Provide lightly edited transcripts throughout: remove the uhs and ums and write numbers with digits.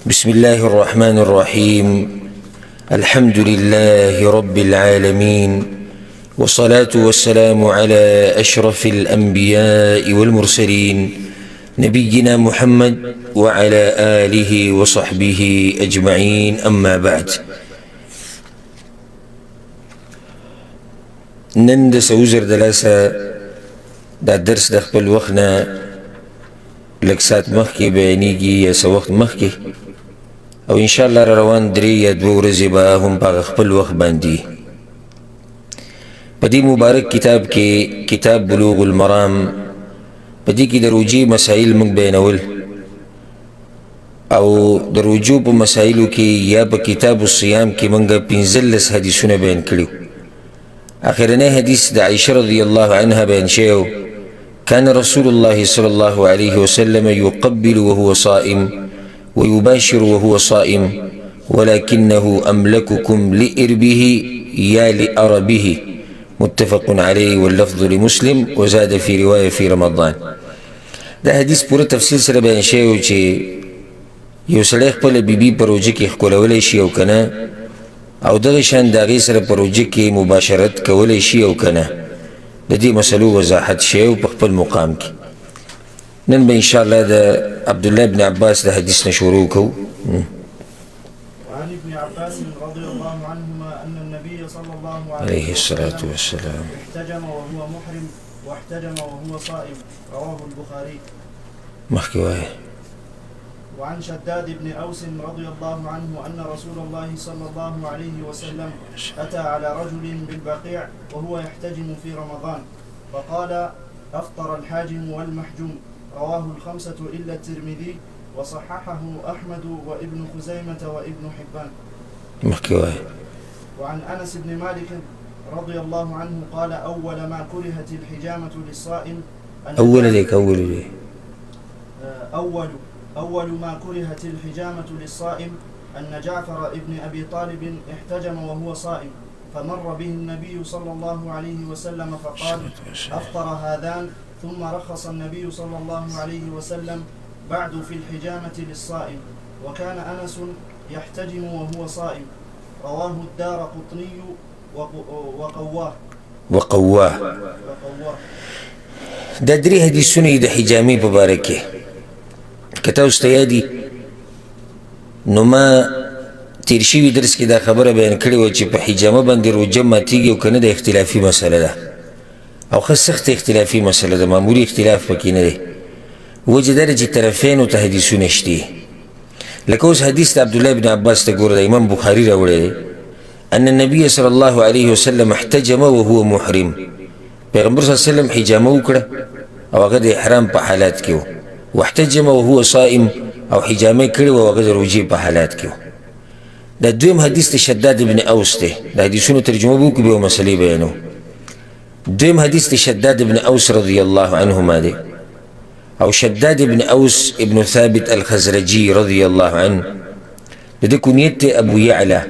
بسم الله الرحمن الرحيم. الحمد لله رب العالمين، والصلاة والسلام على أشرف الأنبياء والمرسلين نبينا محمد وعلى آله وصحبه أجمعين. أما بعد، نن د سوزر دلاسه دا درس د خپل وخت نه لږ ساعت مخکې بیانېږي یا څه وخت مخکې، او انشاءالله را روان 3 یا 2 ورځې به هم په هغه خپل وخت باندې په دې مبارک کتاب کې، کتاب بلوغ المرام، په دې کې د روجې مسایل موږ بیانول، او د روجو په مسایلو کې یا په کتاب الصیام کې موږ 15 حدیثونه بیان کړي. آخرنی حدیث د عائشة رضی الله عنها بیان شوی: كان رسول الله صلى الله عليه وسلم يقبل وهو صائم ويباشر وهو صائم ولكنه أملككم لإربه يا لأربه. متفق عليه واللفظ لمسلم وزاد في رواية في رمضان. دا حدیث پورا تفصیل سره بیان شوی چې یو سړی خپل بیبي په روژه کې ښکلولی شي او کنه، او دغه شان د هغې سره په روژه کې مباشرت کولی شي او کنه. د دې مسلو وضاحت شوی په خپل مقام کې. نن به انشاءالله د عبدالله بن عباس د حدیث نه شروع کوو. وعن ابن عباس رضي الله عنهما أن النبي صلى الله عليه الصلاة والسلام احتجم وهو محرم واحتجم وهو صائم. رواه البخاري. مخکې وایه. وعن شداد بن أوس رضي الله عنه أن رسول الله صلى الله عليه وسلم أتى على رجل بالبقيع وهو يحتجم في رمضان فقال: أفطر الحاجم والمحجوم. رواه الخمسة إلا الترمذي وصححه أحمد وابن خزيمة وابن حبان. مخکې وایه. وعن أنس بن مالك رضي الله عنه قال: أول ما كرهت الحجامة للصائم أول ما كرهت الحجامة للصائم أن جعفر ابن أبي طالب احتجم وهو صائم، فمر به النبي صلى الله عليه وسلم فقال: أفطر هذان، ثم رخص النبي صلى الله عليه وسلم بعد في الحجامة للصائم، وكان أنس يحتجم وهو صائم. رواه الدارقطني وقواه. دا 3 حدیثونه د حجامې په باره کې که تاسو ته یادي، نو ما تیر شوي درس کې دا خبره بیان کړې وه چې په حجامه باندې روژه ماتېږي او که نه د اختلافي مسله ده، او ښه سخت اختلافي مسله ده، معمولي اختلاف پکې نه دی. وجه دا ده چې طرفینو ته حدیثونه شته. لکه اوس حدیث د عبدالله بن عباس ته ګوره، د امام بخاري راوړی دی: ان النبي صلی الله عليه وسلم احتجم وهو محرم. پیغمبر صلی الله علیه وسلم حجامه وکړه او هغه د احرام په حالات کې و، واحتجم وهو صائم، او حجامه کړې و هغه د روژې په حالات کې و. دا دویم حدیث د شداد بن اوس دی. د حدیثونو ترجمه به وکړو، بیا به مسلې بیانو. دویم حدیث د شداد بن اوس رضی الله عنهما دی، او شداد بن اوس ابن ثابت الخزرجي رضی الله عنه، د ده کنیت دی ابو یعلا.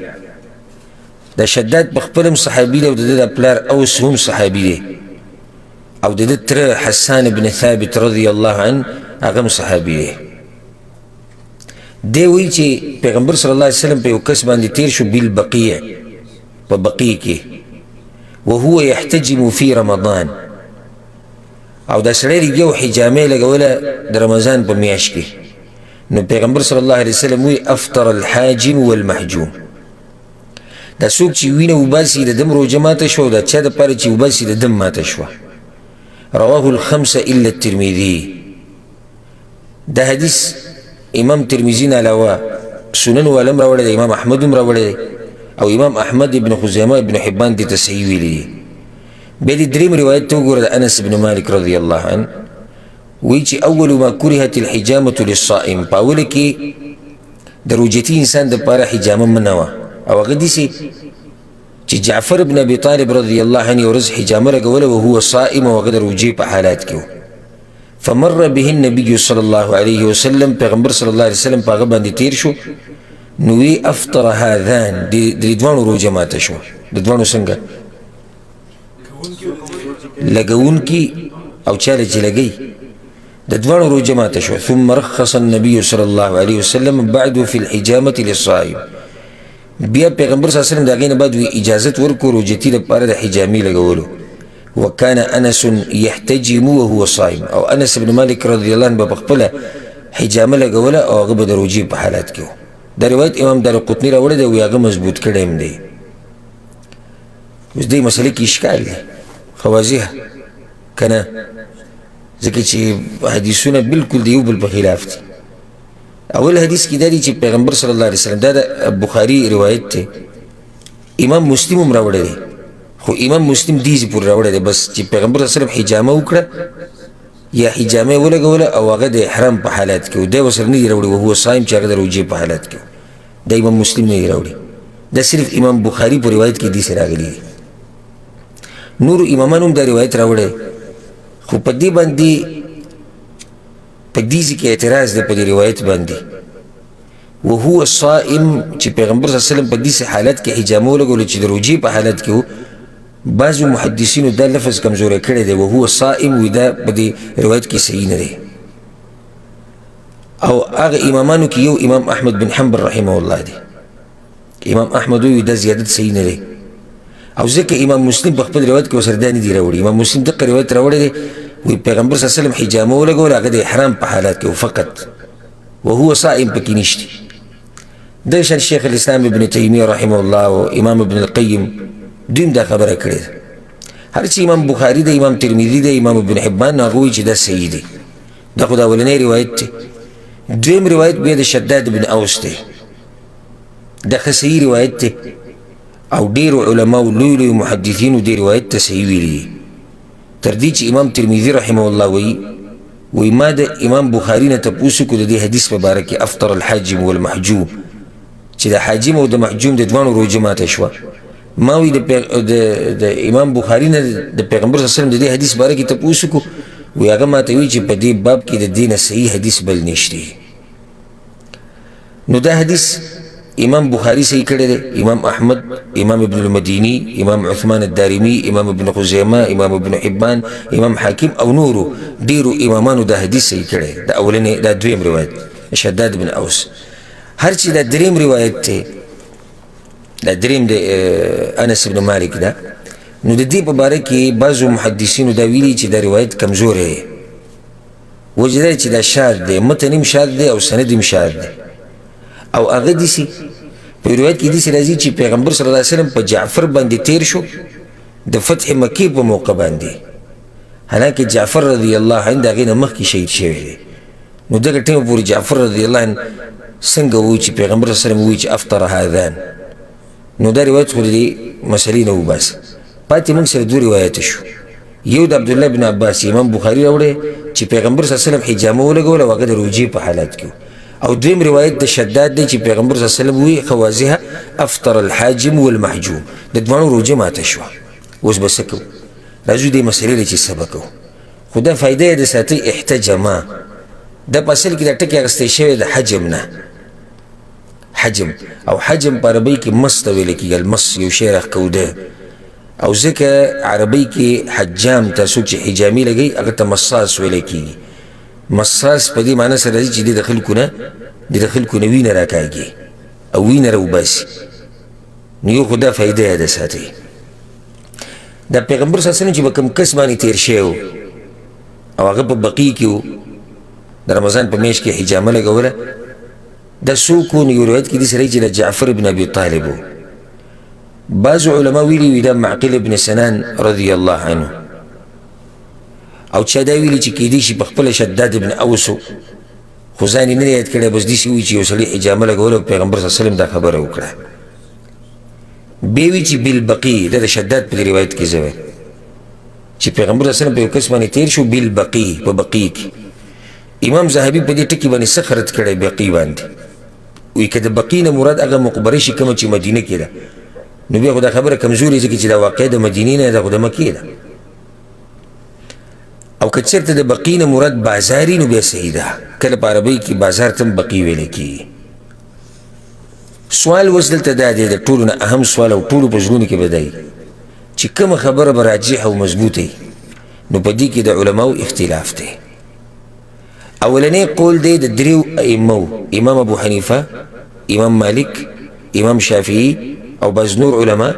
دا شداد په خپل هم صحابي دی، او د ده د پلار اوس هم صحابي دی، او د ده تره حسان بن ثابت رضی الله عنه هغه هم صحابي دی. دی وایي چې پیغمبر صلی الله علیه وسلم په یو کس باندې تیر شو بالبقیع، په بقیع کې، وهو يحتجم في رمضان، او دا سړی لګیا و حجامې لګوله د رمضان په میاشت کې. نو پیغمبر صلی الله علیه وسلم وایي: افطر الحاجم والمحجوم. دا څوک چې وینه وباسي د دم روژه ماته شوه، او دا چا دپاره چې وباسي د دم ماته شوه. رواه الخمسة إلا الترمذي. دا حدیث امام ترمذي نه علاوه سنن والم راوړی دی، امام احمد هم راوړی دی، او امام احمد ابن خزیمه ابن حبان دې ته صحیح ویلی دی. بیا دې دریم روایت ته وګوره د انس بن مالک رضی الله عنه، وایي چې اول ما کرهت الحجامة للصائم، په اوله کې د روژتي انسان دپاره حجامه منه وه، او هغه داسې چې جعفر بن ابي طالب رضی الله عنه یو ورځ حجامه لګوله وهو صائم، او هغه د روژې په حالات کې و. فمر به النبي صلى الله عليه وسلم، پیغمبر صلی الله علیه وسلم په هغه باندې تیر شو، نو وی: افطر هذان، د دوانو روژه ماته شو. د دوانو څنګه؟ لګونکي او چاله چې لګوي، د دوانو روجه ماته شو. ثم رخص النبي صلی الله علیه وسلم بعد في الحجامة للصائم. بیا پیغمبر صلی الله علیه وسلم د هغې نه بعد اجازت ورکړو روجتي لپاره د حجامې لګولو. وكان انس يحتجم وهو صائم، او انس بن مالک رضی الله عنه به پخپله حجامه لګوله او هغه به د روجې په حالت کې و. دا روایت امام دارقطني راوړی دی، وایي هغه مضبوط کړی هم دی. اوس دې مسلې کې اشکال دی خو واضح که نه، ځکه چې حدیثونه بالکل د یو بل په خلاف دي. اول حدیث کې دا دی چې پیغمبر صلی الله علیه وسلم، دا د بخاري روایت دی، امام مسلم هم راوړی دی، خو امام مسلم دیزې پورې راوړی دی بس چې پیغمبر صلی الله علیه وسلم حجامه وکړه یا حجامه یې ولګوله او هغه د احرام په حالت کې و، دی ورسره نه دی راوړی وهو صایم چې هغه د روجې په حالت کې و. دا امام مسلم نه دی راوړي، دا صرف امام بخاري په روایت کې داسې راغلی دی. نورو امامان هم دا روایت راوړی، خو په دې باندې په دې کې اعتراض دی په دې روایت باندې وهو صائم چې پیغمبر صلی الله علیه وسلم په دې حالت کې حجامه ولګوله چې د روجې په حالت کې و. بعضو محدثینو دا لفظ کمزوری کړی دی وهو صائم، وی دا په دې روایت کې صحیح نه دی. او هغه امامانو کې یو امام احمد بن حنبل رحمه الله دی، امام احمد وی دا زیادت صحیح نه دی. او ځکه امام مسلم په خپل روایت کې ورسره دا نه دی راوړي، امام مسلم دغه روایت راوړی دی، وی پیغمبر صلی الله علیه وسلم حجامه ولګوله هغه د احرام په حالت کې و فقط، وهو صائم پکې نشته. د شیخ الاسلام ابن تیمیه رحمه الله او امام ابن القیم دویم دا خبره کړې ده. هر چې امام بخاري دی، امام ترمذي دی، امام ابن حبان هغه وایي چې دا صحیح دی. دا خو د اولنی روایت دی. دویم روایت بیا د شداد بن اوس دی، دا ښه صحیح روایت دی او ډېرو علماو لوی لوی محدثینو دې روایت ته صحیح ویلي دي. تر دې چې امام ترمذي رحمه الله وایي ما د امام بخاري نه تپوس وکړو د دې حدیث په باره کې افطر الحاجم والمحجوم، چې د حاجم او د محجوم د دواړو روژه ماته شوه. ما وی د امام بخاري نه د پیغمبر صلی الله علیه وسلم د دې حدیث باره کې تپوس وکړو، وی هغه ماته وی چې په دې باب کې د دې نه صحیح حدیث بل نشته. نو دا حدیث امام بخاري صحیح کړی دی، امام احمد، امام ابن المديني، امام عثمان الدارمي، امام ابن خزیمه، امام ابن حبان، امام حاکم او نورو ډیرو امامانو دا حدیث صحیح کړی. دا اولنی دا دویم روایت شداد بن اوس. هر چې دا دریم روایت دی، دا دریم د انس بن مالک ده، نو د دې په باره کې بعضو محدثینو دا ویلي چې دا روایت کمزوری دی. وجه دا چې دا شاذ دی، متن هم شاذ دی او سند هم شاذ دی. او هغه داسې په روایت کې داسې راځي چې پیغمبر صلی الله علیه وسلم په جعفر باندې تیر شو د فتح مکې په موقع باندې، حالانکه جعفر رضی الله عنه د هغې نه مخکې شهید شوی دی. نو دغه ټیمه پورې جعفر رضی الله عنه څنګه وایي چې پیغمبر صلی الله علیه وسلم وایي چې افطر هذان؟ نو دا روایت خو د دې مسلې نه وباسه. پاتې موږ سره دوه روایته شو. یو د عبدالله بن عباس امام بخاري راوړی چې پیغمبر صلی الله علیه وسلم حجامه ولګوله او هغه د روژې په حالت کې، او دویم روایت د شداد دی چې پیغمبر صلی الله علیه وسلم وی خوازیها افطر الحاجم والمحجوم، د دوانو روژه ماته شوه. اوس به څه کوو؟ راځو دې مسلې له چې سبق کوو. خو دا فایده یې د ساتئ احتجما، دا په اصل کې دا ټکي اخیستی شوی د حجم نه، حجم او حجم په عربۍ کې مس ته ویل کېږي، المس یو شی راښکوده. او ځکه عربۍ کې حجام ته څوک چې حجامي لګوي هغه ته مصاص ویل کېږي. مصاص په دې معنی سره راځي چې د خلکو نه وینه راکاږي او وینه راوباسي. نو یو خو دا فایده یې ده ساتئ. دا پیغمبر صلی الله علیه وسلم چې په کوم کس باندې تیر شوی و او هغه په بقیع کې و، د رمضان په میاشت کې حجامه لګوله، دا څوک و؟ نو یو روایت کې داسې راځي چې د جعفر بن ابي طالب و. بعضو علما ویلي وي دا معقل بن سنان رضی الله عنه، او چا دا ویلي چې کیدای شي په خپله شداد بن اوس و، خو ځان یې نه دی یاد کړی، بس داسې وایي چې یو سړي حجامه لګوله او پیغمبر صلی الله علیه وسلم دا خبره وکړه. بیا وایي چې بالبقیع، دا د شداد په دې روایت کې زه چې پیغمبر صلی الله علیه وسلم په یو کس باندې تیر شو بالبقیع، په بقیع کې. امام ذهبي په دې ټکي باندې سخت رد کړی بقیع باندې، وایي که د بقیع نه مراد هغه مقبره شي کومه چې مدینه کې ده، نو بیا خو دا خبره کمزورې ځکه چې دا واقع د مدینې نه ده، خو د مکې ده. او که چېرته د بقیع نه مراد بازاري نو بیا صحیح ده، کله په عربۍ کې بازار ته هم بقیع ویلی کېږي. سوال اوس دلته دا دی، د ټولو نه اهم سوال او ټولو په زړونو کې به دی چې کومه خبره به راجحه او مضبوطه وي، نو په دې کې د علماو اختلاف دی. اولنی قول دی د دریو ائمو، امام ابو حنیفه، امام مالک، امام شافعی او بعض نور علما،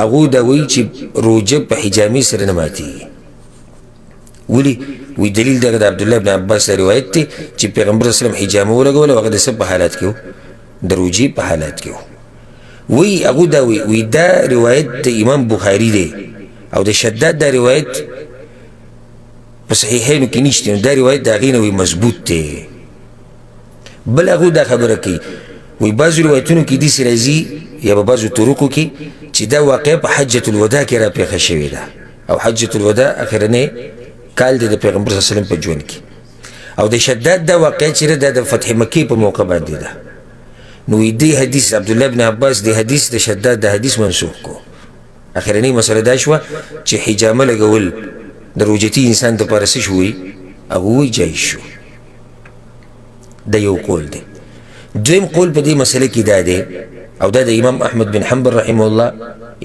هغوی دا وایي چې روژه په حجامې سره نه ماتېږي. ولې؟ وی دلیل دغه د عبدالله بن عباس روایت دی چې پیغمبر صلی الله علیه وسلم حجامه ولګوله او هغه د څه په حالات کې و؟ د روژې په حالات کې و. وی هغوی دا وی دا روایت د امام بخاري دی او د شداد دا روایت په صحیحینو کې نشته، نو دا روایت د هغې نه وی مضبوط دی. بل هغوی دا خبره کوي، وی بعضو روایتونو کې داسې راځي یا په بعضو طرقو کې چې دا واقعه په حجة الوداع کې را پېښه شوې ده، او حجة الوداع اخرنی کال دی د پیغمبر صلی الله علیه وسلم په ژوند کې، او د شداد دا واقعه چې ده د فتح مکې په موقع باندې ده. نو دې حدیث عبدالله بن عباس د حدیث د شداد د حدیث منسوخ کو. اخرنی مسله دا شوه چې حجامه لګول د روژتي انسان دپاره څه شوی؟ هغه وایي جایز شو. دا یو قول دی. دویم قول په دې مسله کې دا دی، او دا د امام احمد بن حنبل رحمه الله،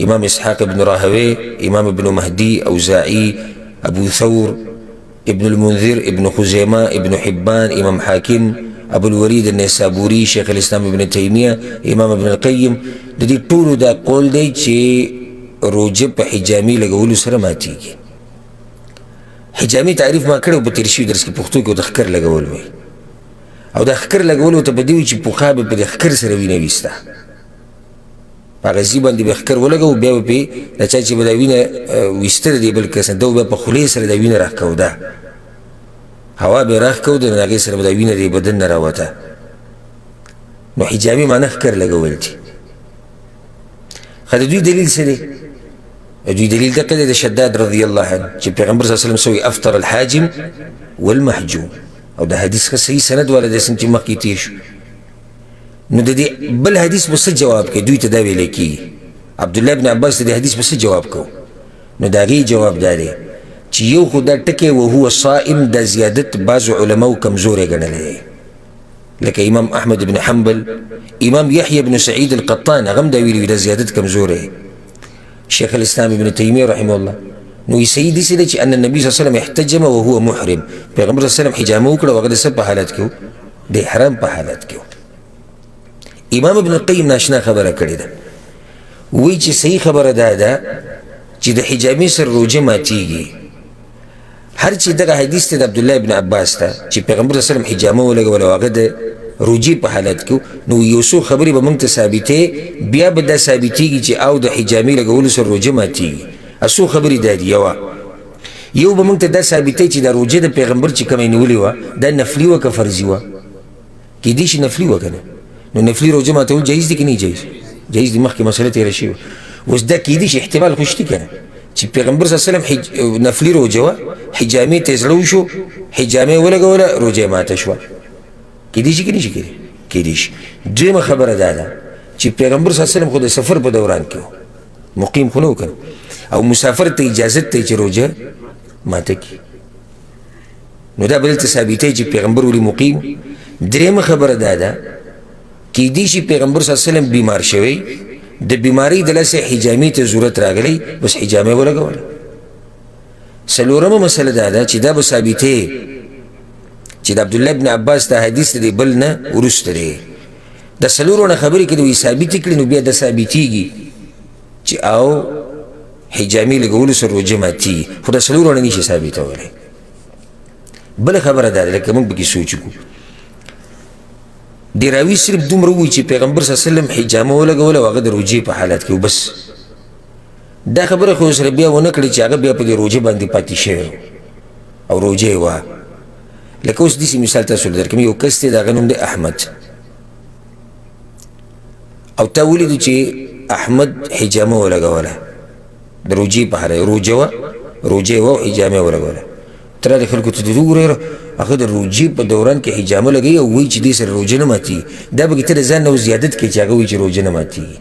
امام اسحاق بن راهوی، امام ابن مهدي، اوزاعي، ابو ثور، ابن المنذر، ابن خزیمه، ابن حبان، امام حاکم، ابو الولید النیسابوری، شیخ الاسلام ابن تیمیه، امام ابن القیم، د دې ټولو دا قول دی چې روژه په حجامې لګولو سره ماتېږي. حجامې تعریف ما کړی په تېر شوي درس کې پښتو کې د ښکر لګول وایي، او د ښکر لګولو ته په دې وایي چې پخوا به په د ښکر سره وینه ویسته، په هغه ځي باندې به ښکر ولګوو، بیا به پرې دا چا چې به دا وینه ویسته د دې بل کس نه، ده بیا په خولې سره دا وینه راښکوده، هوا به یې راښکوده، نو هغې سره به دا وینه د بدن نه راوته. نو حجامې معنی ښکر لګول دي. ښه د دوی دلیل څه دی؟ دوی دلیل دقه دی د شداد رضی الله عنه چې پیغمبر صلی الله علیه وسلم سوی افطر الحاجم والمحجوم، او د حدیث ښه صحیح سند والا دی چې مخکې تېر شو. نو د دې بل حدیث به څه جواب کوي؟ دوی ته دا ویلی کېږي، عبدالله بن عباس د دې حدیث به څه جواب کوو؟ نو د هغې جواب دا دی چې یو خو دا ټکی وهو صائم دا زیادت بعضو علماو کمزوری ګڼلی دی، لکه امام احمد بن حنبل، امام یحیی بن سعید القطان هغه هم دا ویلي وي دا زیادت کمزوری، شیخ الاسلام ابن تیمیه رحمه الله. نو یې صحیح داسې دی چې ان النبي صلی الله علیه وسلم احتجم وهو محرم، پیغمبر صلی الله علیه وسلم حجامه وکړه او هغه د څه په حالت کې و؟ د احرام په حالت کې و. امام ابن القیم ناشنا خبره کړې ده، وایي چې صحیح خبره دا ده چې د حجامې سره روژه ماتېږي. هر چې دغه حدیث ته د عبدالله ابن عباس ته چې پیغمبر صلی الله علیه وسلم حجامه ولګوله او هغه د روژې په حالت کې، نو یو څو خبرې به موږ ته ثابتې، بیا به دا ثابتېږي چې او د حجامې لګولو سره روژه ماتېږي. څو خبرې دا دي. یو به موږ ته دا ثابتوي چې دا روژه د پیغمبر چې کومه یې نیولې وه دا نفلي وه که فرضي وه؟ کیدای شي نفلي وه که نه، نو نفلي روژه ماتول جایز دي که نه جایز؟ جایز دي، مخکې مسله تېره شوې. اوس دا کیدای شي احتمال خو شته که نه چې پیغمبر صلی الله علیه وسلم نفلي روژه وه، حجامې ته یې زړه وشو، حجامې یې ولګوله، روژه یې ماته شوه. کیدای شي که نه شي کیدای شي. دویمه خبره دا ده چې پیغمبر صلی الله علیه وسلم خو د سفر په دوران کې و، مقیم خو نه و که نه، او مسافر ته اجازت ته چې روژه ماته کړي، نو دا به دلته ثابتوي چې پیغمبر ولې مقیم. درېیمه خبره دا ده کیدای شي پیغمبر صلی الله علیه وسلم بیمار شوی، د بیمارۍ د لاسه حجامې ته ضرورت راغلی، بس حجامې ولګوله. څلورمه مسله دا ده چې دا به ثابتوي چې د عبدالله بن عباس دا حدیث دی بل نه وروسته دی. د څلورو نه خبرې که دوی ثابتې کړي نو بیا دا ثابتېږي چې او حجامې لګولو سره روژه ماتېږي، خو د څلورو نه نشي ثابتولی. بله خبره دا ده لکه موږ پکې سوچ وکړو، د راوي صرف دومره ووایي چې پیغمبر صلی الله علیه وسلم حجامه ولګوله او هغه د روژې په حالت کې و، بس دا خبره خو سره بیا ونه کړي چې هغه بیا په دې روژې باندې پاتې شوی او روژه یې وه. لکه اوس داسې مثال تاسو له درکوم، یو کس دی د هغه نوم دی احمد، او تا ولیدو چې احمد حجامه ولګوله د روژې په حالت، روژه وه او حجامه یې ولګوله. ته راغلې خلکو ته د وګورې هغه د روژې په دوران کې حجامه لګوي او وایي چې دې سره روژه نه ماتېږي. دا به ته د ځان نه زیادت کوي چې هغه وایي چې روژه نه ماتېږي.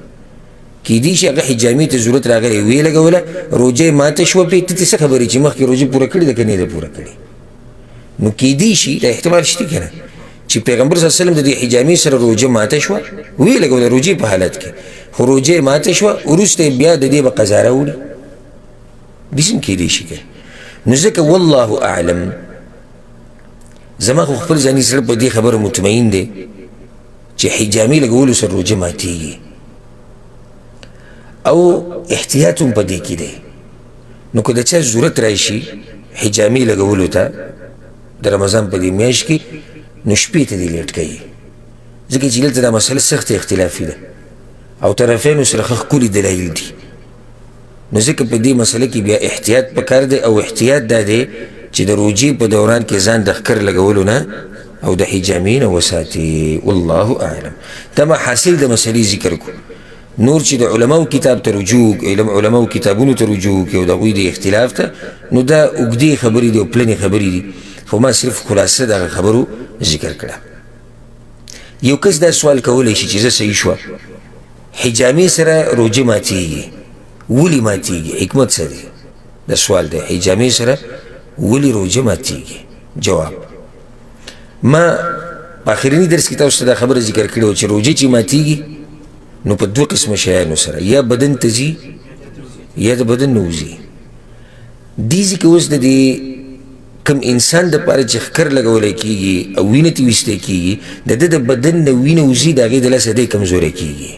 کیدای شي هغه حجامې ته ضرورت راغلی ویې لګوله، روژه یې ماته شوه، پرې ته څه خبرې چې مخکې روژه پوره کړې ده که نه یې ده پوره کړې. نو کیدای شي دا احتمال شته که نه چې پیغمبر صلی الله علیه وسلم د دې حجامې سره روژه ماته شوه، ویې لګوله روژې په حالت کې، خو روژه یې ماته شوه، وروسته بیا د دې به قضا راوړي. داسې هم کیدای شي که. نو ځکه والله اعلم زما خو خپل ځاني سره په دې خبره مطمئن دی چې حجامې لګولو سره روژه ماتېږي او احتیاط هم په دې کې دی. نو که د چا ضرورت راشي حجامې لګولو ته د رمضان په دې میاشت کې نو شپې ته دې لیټ کوي، ځکه چې دلته دا مسله سخت اختلافي ده او طرفینو سره ښه ښکلي دلایل دي. نو ځکه په دې مسله کې بیا احتیاط پکار دی او احتیاط دا دی چې د روجې په دوران کې ځان د ښکر لګولو نه او د حجامې نه وساتي. والله اعلم. دا ما حاصل د مسلې ذکر کو. نور چې د علماو کتاب ته رجوع علماو کتابونو ته رجوع کوي او د هغوی د اختلاف ته، نو دا اوږدې خبرې دي او پلنې خبرې دي، خو ما صرف خلاصه دغه خبرو ذکر کړه. یو کس دا سوال کولی شي چې زه صحیح شوه حجامې سره روژه ماتېږي، ولې ماتېږي؟ حکمت څه دی؟ دا سوال دی، حجامې سره ولې روژه ماتېږي؟ جواب: ما په آخریني درس کې تاسو ته دا خبره ذکر کړې وه چې روژه چې ماتېږي نو په دوه قسمه شیانو سره، یا بدن ته ځي یا د بدن نه وځي. دې ځکه اوس د دې کم انسان دپاره چې ښکر لګولی کېږي او وینه ترې ویستی کېږي، د ده د بدن نه وینه وځي، د هغې د لاسه دی کمزوری کېږي،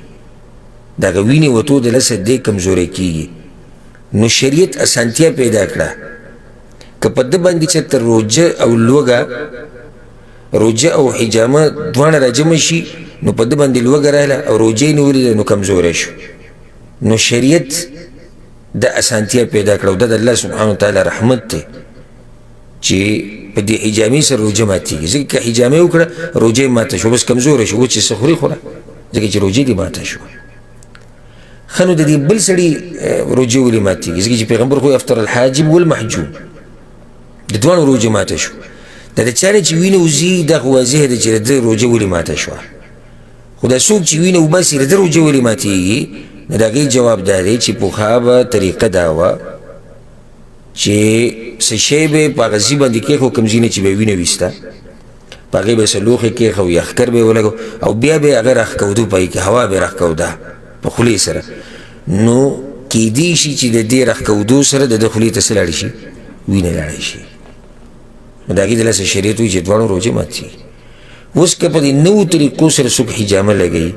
د هغه وینې وتو د لاسه دی کمزوری کېږي. نو شریعت اسانتیا پیدا کړه، که په ده باندې چېرته روژه او حجامه دواړه راجمع شي نو په ده باندې لوږه راغله او روژه یې نیولې ده نو کمزوری شو. نو شریعت د اسانتیا پیدا کړه او دا د الله سبحانه وتعالی رحمت دی چې په دې حجامې سره روژه ماتېږي. ځکه که حجامې وکړه روژه یې ماته شو، بس کمزوری شو، وچې څه خوري خوره، ځکه چې روژه دې ماته شوه. ښه نو د دې بل سړي روژه ولې ماتېږي؟ ځکه چې پیغمبر خو افطر الحاجم والمحجوم، د دواړو روژه ماته شو. دا د چا نه چې وینه وځي دا خو واضح ده چې د ده روژه ولې ماته شوه. خو دا څوک چې وینه وباسي د ده روژه ولې ماتېږي؟ نو د هغې جواب دا دی چې پخوا به طریقه دا وه چې څه شی به په هغه ځي باندې کېښو، کوم ځي نه چې به یې وینه ویسته، په هغې به یې څه لوښی کېښو یا ښکر به یې ولګو او بیا به یې هغه راښکودو، په هغې کې هوا به یې راښکوده په خولې سره. نو کیدی شي چې د دې راښکودو سره د ده خولې ته څه لاړې شي؟ وینه لاړې شي. نو د هغې د لاسه شریعت وایي چې دواړو روژه ماتېږي. اوس که په دې نوو طریقو سره څوک حجامه لګوي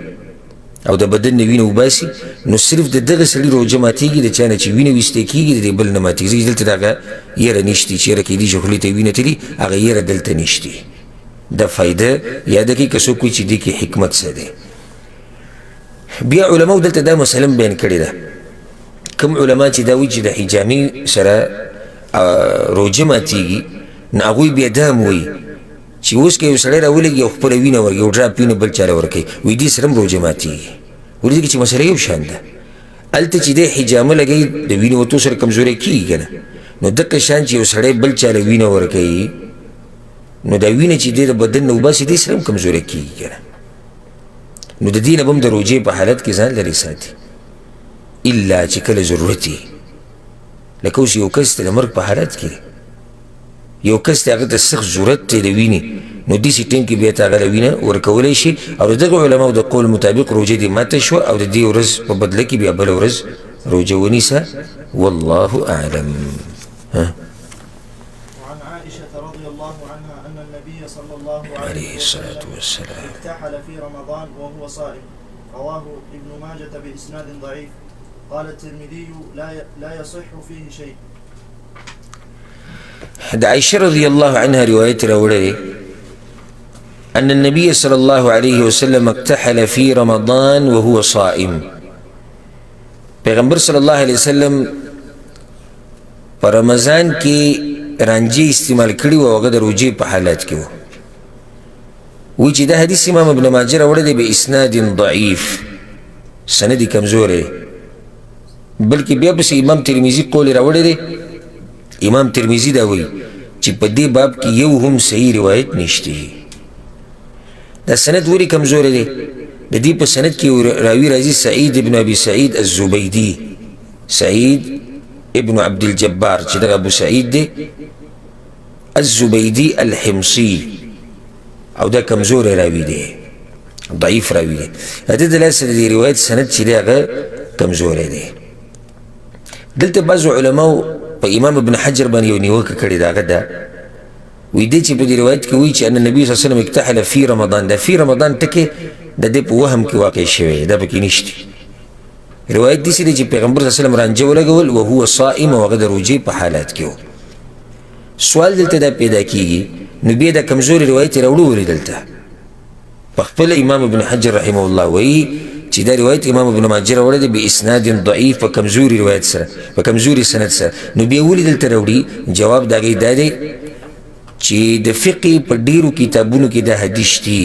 او د بدن نه وینه وباسي نو صرف د دغه سړي روژه ماتېږي، د چا نه چې وینه ویستی کېږي د دې بل نه ماتېږي. ځکه دلته د هغه یره نشتي چې یره کیدی شي خولې ته وینه تلي، هغه یره دلته نشتي. دا فایده یاده کړئ که څوک وایي چې دې کې حکمت څه دی. بیا علماو دلته دا مسله بیان کړې ده، کوم علما چې دا وایي چې د حجامې سره روژه ماتېږي نو هغوی بیا دا هم وایي چې اوس که یو سړی راولګي او خپله وینه ورکوي، یو ډراپ وینه بل چا له ورکوي، وایي دې سره هم روژه ماتېږي. ولې ځکه چې مسله یو شان ده. هلته چې دی حجامه لګوي د وینې وتو سره کمزوری کېږي که نه، نو دقه شان چې یو سړی بل چا له وینه ورکوي نو دا وینه چې دی د بدن نه وباسي دې سره هم کمزوری کېږي که نه. نو د دې نه به هم د روژې په حالت کې ځان لرې ساتي، الا چې کله ضرورت وي. لکه اوس یو کس ته د مرګ په حالت کې یو کس ته هغه ته سخت ضرورت دی د وینې، نو داسې ټیم کې بیا ته هغه له وینه ورکولی شي. او د دغه علماو د قول مطابق روژه دې ماته شوه او د دې ورځ په بدله کې بیا بله ورځ روژه ونیسه. والله اعلم. وعن عائشة رضي الله عنها أن النبي صلى الله عليه الصلاة والسلام اكتحل في رمضان وهو صائم، رواه ابن ماجة بإسناد ضعيف. قال الترمذي لا يصح فيه شيء. د عائشة رضي الله عنها رواية راوړې أن النبي صلى الله عليه وسلم اكتحل في رمضان وهو صائم. پیغمبر صلی الله علیه وسلم په رمضان کې رانجې استعمال کړي و، هغه د روژې په حالت کې و. وایي چې دا حدیث امام ابن ماجه راوړی دی باسناد ضعیف، سند یې کمزوری دی، بلکې بیا پسې امام ترمذي قول راوړی دی. امام ترمذي دا وایي چې په دې باب کې یو هم صحیح روایت نشته. دا سند ولې کمزوری دی؟ د دې په سند کې راوي راځي سعید ابن ابي سعید الزبيدي، سعید ابن عبد الجبار چې دغه ابو سعید دی الزبيدي الحمصي، او دا کمزوری راوي دی، ضعیف راوي دی. د دې د لاسه د دې روایت سند چې دی هغه کمزوری دی. دلته بعضو علماو په امام ابن حجر باندې یو نیوکه کړې ده، هغه ده وی دی چې په دې روایت کې وایي چې ان النبي صلی الله علیه وسلم اکتحل فی رمضان. دا فی رمضان ټکی د دې په وهم کې واقع شوی، دا پکې نشته. روایت داسې دی چې پیغمبر صلی الله علیه وسلم رانجه ولګول وهو صائم او هغه د روژې په حالات کې و. سوال دلته دا پیدا کیږي نو بیا دا کمزوري روایت راوړو ولې دلته؟ په خپل امام ابن حجر رحمه الله وایي چې دا روایت امام ابن ماجه راوړی دی باسناد ضعیف، په کمزوري روایت سره، په کمزوري سند سره. نو بیا ولې دلته راوړي؟ جواب د هغې دا دی چې د فقه په ډیرو کتابونو کې دا حدیث دي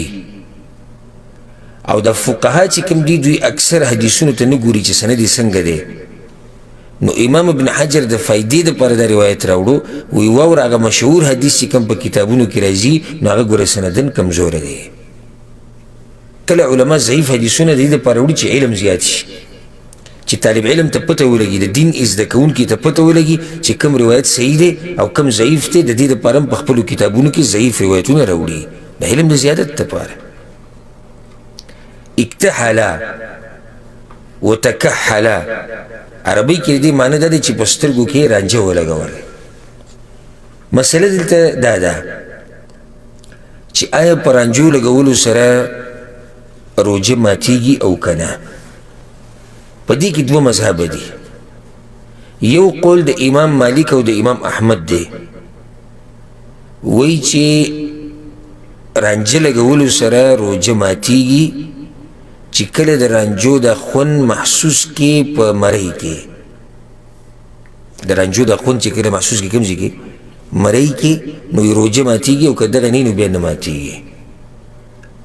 او د فقها چې کوم دي دوی اکثر حدیثونو ته نه ګوري چې سند یې څنګه دی. نو امام ابن حجر د فایدې دپاره دا روایت راوړو، وی واوره هغه مشهور حدیث چې کوم په کتابونو کې راځي نو هغه ګوره سندن کمزوره دی. کله علما ضعیف حدیثونه د دې دپاره وړي چې علم زیات شي، چې طالب علم ته پته ولګي، د دین زده کوونکي ته پته ولګي چې کوم روایت صحیح دی او کوم ضعیف دی. د دې دپاره هم په خپلو کتابونو کې ضعیف روایتونه راوړي د علم د زیادت دپاره. اکتحلا وتکحلا عربی کې دې معنی دا دی چې په سترګو کې رانجه ولګول. مسله دلته دا ده چې آیا په رانجو لګولو سره روژه ماتیږي او که نه؟ په دې کې دوه مذهبه دي. یو قول د امام مالک او د امام احمد دی، وایي چې رانجه لګولو سره روژه ماتیږي چې کله د رانجو د خون محسوس کې په مرۍ کې، د رانجو د خون چې کله محسوس کې کوم ځای کې مرۍ کې، نو روژه ماتیږي او که دغه نه نو بیا نه ماتیږي.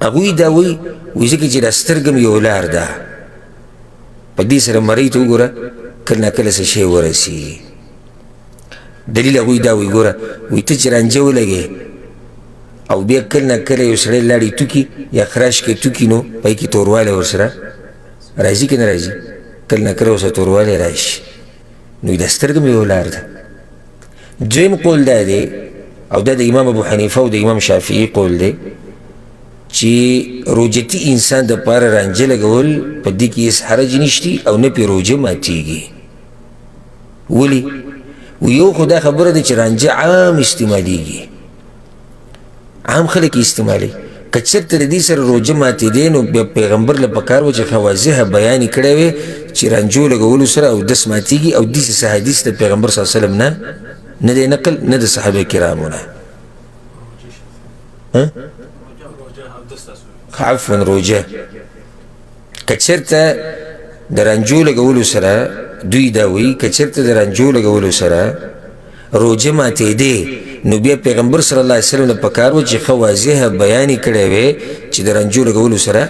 هغوی دا وایي ځکه چې دا سترګه م یو لار ده، په دې سره مرۍ ته وګوره کله نه کله څه شی ورسي. دلیل هغوی دا وایي ګوره وایي ته چې رانجه ولګې او بیا کله نه کله یو سړی لاړې توکي یا خراش کې توکي نو پای کې توروالی ورسره راځي که نه راځي؟ کله نه کله ورسره توروالی راشي. نو دا سترګه م یو لار ده. دویم قول دا دی او دا د امام ابو حنیفه او د امام شافعي قول دی چې روجتي انسان د پاره رانجه لګول په دې کې هېڅ حرج نشتی او نه پې روژه ماتیږي. ولې؟ یو خو دا خبره ده چې رانجه عام استعمالیږي، عام خلک استعمالي. که چېرته د دې سره روژه ماتېدی نو بیا پیغمبر له پکار و چې ښه واضحه بیان یې کړی وی چې رانجو لګولو سره اودس ماتیږي، او داسې څه حدیث د پیغمبر صلی الله علیه وسلم نه دی نقل، نه د صحابه کرامو نه. عفوا روژه که چېرته د رانجو لګولو سره دوی دا وایي که چېرته د رانجو لګولو سره روژه ماتېدی نو بیا پیغمبر صلی الله علیه وسلم له پکار و چې ښه واضحه بیان یې کړی وی چې د رانجو لګولو سره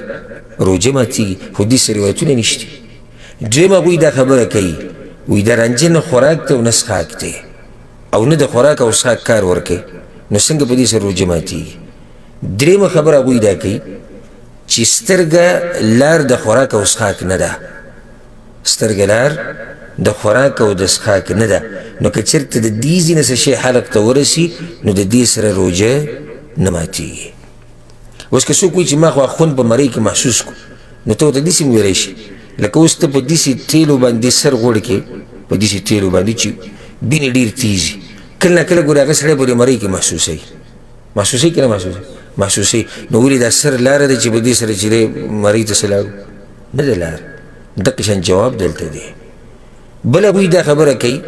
روژه ماتیږي، خو داسې روایتونه نشته. دویم هغوی دا خبره کوي وایي د رانجه نه خوراک دی او نه څښاک دی، او نه د خوراک او څښاک کار ورکوي، نو څنګه په دې سره روژه ماتیږي؟ درېیمه خبره هغوی دا کوي چې سترګه لار د خوراک او څښاک نه ده، سترګه لار د خوراک او د څښاک نه ده. نو که چېرته د دې ځینې څه شی حلق ته ورسي نو د دې سره روژه نه ماتیږي. اوس که څوک وایي چې ما خو خون په مرۍ کې محسوس کړو نو ته ورته داسې ویلی شي لکه اوس ته په داسې تیلو باندې سر غوړ کې، په داسې تیلو باندې چې وینې ډېر تیز وي، کله نه کله ګورې هغه سړی په دې مرۍ کې محسوسوي، محسوسوي که نه محسوسوي؟ محسوسوي. نو ولې دا سر لاره ده چې په دې سره چې دی مرۍ ته څه لاړو؟ نه ده لار. دقه شان جواب دلته دی. بل هغوی دا خبره کوي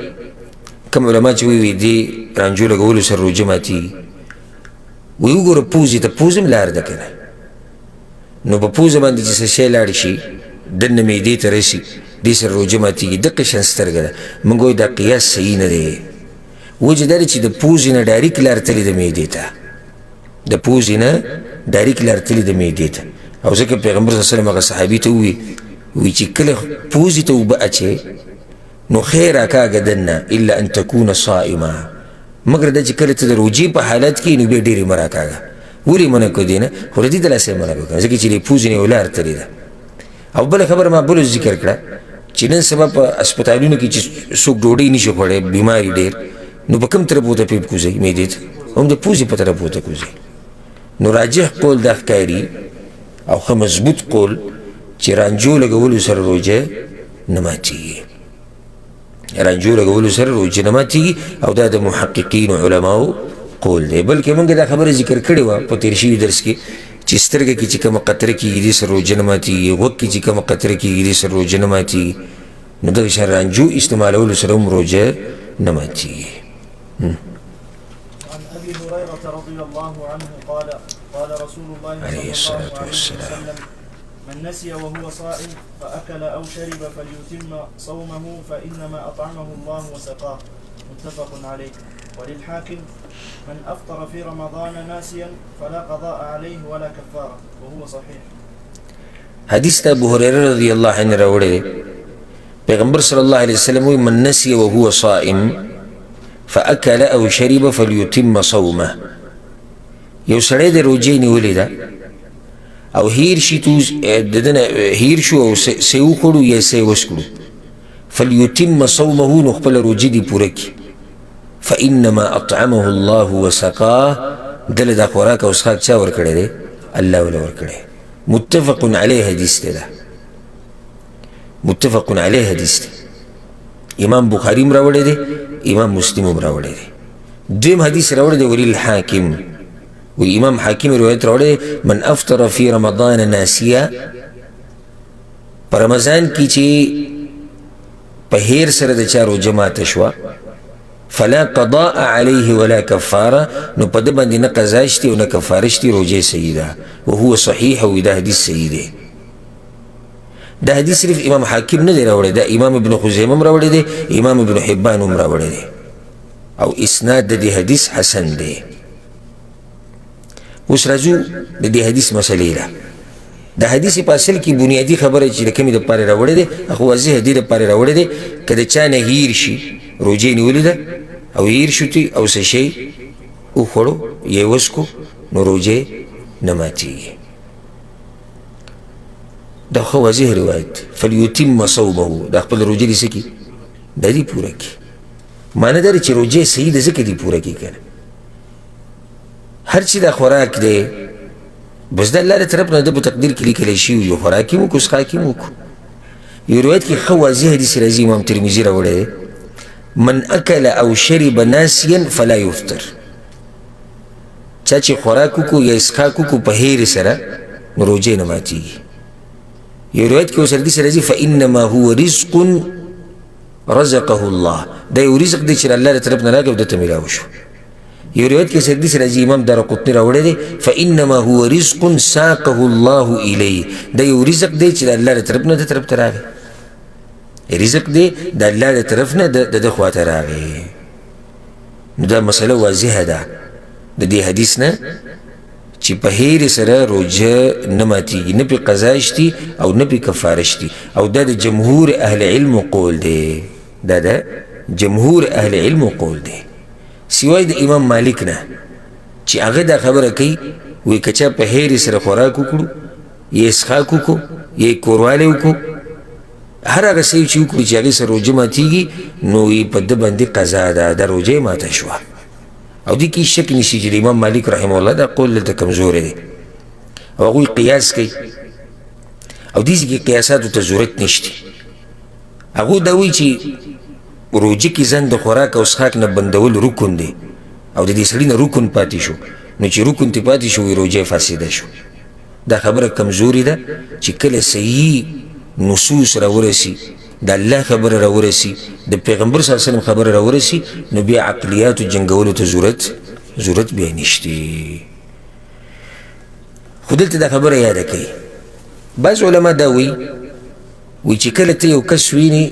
کوم علما چې وایي دې رانجو لګولو سره روژه ماتیږي، وایي وګوره پوزې ته، پوز هم لار ده که نه؟ نو په پوزه باندې چې څه شی لاړ شي دننه معدې ته رسي دې سره روژه ماتیږي. دقه شان سترګه ده. موږ وایو دا قیاس صحیح نه دی. وجه دا دی چې د پوزې نه ډایرکټ لار تللې د معدې ته، د پوزې نه ډایرکټ لار تللې د معدې ته. او ځکه پیغمبر صلی الله علیه وسلم هغه صحابي ته ووایي چې کله پوزې ته اوبه اچې نو خیر راکاږه دننه الا ان تکونه صائمه، مګر دا چې کله ته د روژې په حالت کې نو بیا ډېرې مه راکاږه. ولې منع کړو دې نه؟ خو د دې دلاسې منع وکړه ځکه چې د پوزې نه یو لار تللې ده. او بله خبره ما بلو ذکر کړه چې نن سبا په هسپتالونو کې چې څوک ډوډۍ نشي خوړی، بیماري ډېر، نو په کوم طرف ورته پیپ کوځئ؟ معدې ته، هم د پوزې په طرف ورته کوځئ. نو راجح قول دا ښکاري او ښه مضبوط قول چې رانجو لګولو سره روژه نه ماتیږي، رانجو لګولو سره روژه نه ماتیږي. او دا د محققینو علماو قول دی. بلکې موږ دا خبره ذکر کړې وه په تېر شوي درس کې چې سترګه کې چې کومه قطره کېږي دې سره روژه نه ماتېږي، غوږ کې چې کومه قطره کېږي دې سره روژه نه ماتېږي، نو دغه شان رانجو استعمالولو سره هم روژه نه ماتېږي. عن أبي هريرة رضي الله عنه قال قال رسول الله عليه صلى الله الصلاة عليه والسلام وسلم من نسي وهو صائم فأكل أو شرب فليتم صومه فإنما أطعمه الله وسقاه متفق عليه. وللحاكم من أفطر في رمضان ناسيا فلا قضاء عليه ولا كفارة وهو صحيح. حدیث ته ابو هريره رضی الله عنه راوړی دی. پیغمبر صلی الله علیه وسلم وی من نسي وهو صائم فأكل أو شرب فليتم صومه. یو سړی د روژې نیولې ده او هیر شي ددنه هیر شو او څه وخوړو یا څه وڅښلو، فليتم صومه نو خپله روژه دې پوره کړي. فإنما أطعمه الله وسقاه، دله دا خوراک او څښاک چا ورکړی دی؟ الله وله ورکړی. متفق علیه حدیث دی. ده متفق علیه حدیث دی. امام بخاری هم راوړی دی، امام مسلم هم راوړی دی. دویم حدیث راوړی دی وللحاکم، وی امام حاکم روایت راوړی من افطر فی رمضان ناسیا، په رمضان کې چې په هیر سره د چا روژه ماته شوه فلا قضاء علیه ولا کفاره، نو په ده باندې نه قضا شتي او نه کفاره شتي، روژه صحیح ده. وهو صحیح، او دا حدیث صحیح دی. دا حدیث صرف امام حاکم نه دی راوړی، دا امام ابن خزیمه هم راوړی دی، امام ابن حبان هم راوړی دی، او اسناد د دې حدیث حسن دی. اوس راځو د دې حدیث مسلې له. د حدیث په اصل کې بنیادي خبره چې د کومې دپاره راوړی دی هغه واضح دې دپاره راوړی دی که د چا نه هیر شي، روژې نیولې ده او هیر شو تي او څه شی وخوړو یا یې وڅښو، نو روژې نه ماتېږي. دا خو واضح روایت. فلیتم صومه، دا خپل روژه دې څه کړي؟ دا دې پوره کړي. معنی دا دی چې روژې صحیح ده ځکه دې پوره کړي که نه. هر چې دا خوراک دی بس د الله له طرف نه ده په تقدیر کې لیکلی شوي، یو خوراک یې وکړو څښاک یې وکړو. یو روایت کې ښه واضح حدیث راځي، امام ترمذي راوړی دی من اکل او شرب ناسیا فلا یفطر. چا چې خوراک وکړو یا څښاک وکړو په هیر سره، نو روژې نه ماتېږي. یو روایت کې اوس حدیث راځي فانما هو رزق رزقه الله، دا یو رزق دی چې د الله له طرف نه راغی او ده ته میلاو شو. یو روایت کې حدیث راځي، امام دارقطني راوړی دی فانما هو رزق ساقه الله الیه، دا یو رزق دی چې د الله له طرف نه د طرف ته راغی. رزق دی د الله له طرف نه د ده خوا ته راغی. نو دا مسله واضحه ده د دې حدیث نه چې په هیر سره روژه نه ماتېږي، نه پې قضا شتي او نه پې کفاره شتي. او دا د جمهور اهل علم قول دی، دا د جمهور اهل علم قول دی، سوای د امام مالک نه چې هغه دا خبره کوي وایي که چا په هیر سره خوراک وکړو یا څښاک وکړو یا کوروالی وکړو، هر هغه څه چې وکړو چې هغې سره روژه ماتېږي، نو په ده باندې قضا ده، دا روژه یې ماته شوه. او دې کې شک نشي چې د امام مالک رحمه الله دا قول دلته کمزوری دی او هغوی قیاس کوي، او دې کې قیاساتو ته ضرورت نشته. هغوی دا وایي چې روژه کې ځان د خوراک او څښاک نه بندول رکن دی، او د دې سړي نه رکن پاتې شو، نو چې رکن ترې پاتې شو روژه فاسده شو. دا خبره کمزوري ده چې کله صحیح نصوص راورسي، د الله خبره راورسي، د پیغمبر صلی الله علیه وسلم خبره راورسي، نو بیا عقلیاتو جنګولو ته ضرورت بیا نشته. خو دلته دا خبره یاده کوي، بعض علما دا وایي چې کله ته یو کس ویني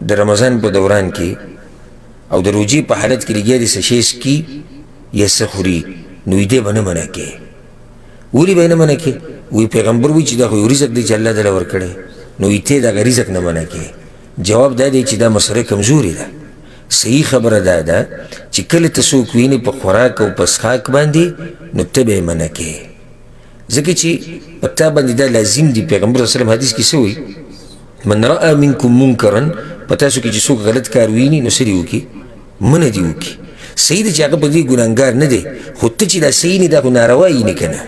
د رمضان په دوران کې او د روژې په حالت کې لګیا دي څه شی څکي یا څه خوري، نو دې به نه منع کوې. ولې به یې نه منع کوې؟ وایي پیغمبر وایي چې دا خو یو رزق دی چې الله دله ورکړی، نو ته دغه رزق نه منع کوې. جواب دا دی چې دا مسله کمزوري ده. صحیح خبره دا ده چې کله ته څوک وینې په خوراک او په څښاک باندې، نو ته به یې منع کوې، ځکه چې په تا باندې دا لازم دي. پیغمبر صلی الله علیه وسلم حدیث کې څه وایي؟ من رأى منکم منکرا، په تاسو کې چې څوک غلط کار ویني نو څه دې وکړي؟ منع دې وکړي. صحیح ده چې هغه په دې ګناهګار نه دی، خو ته چې دا صحیح نه، دا خو ناروا یې نه که نه،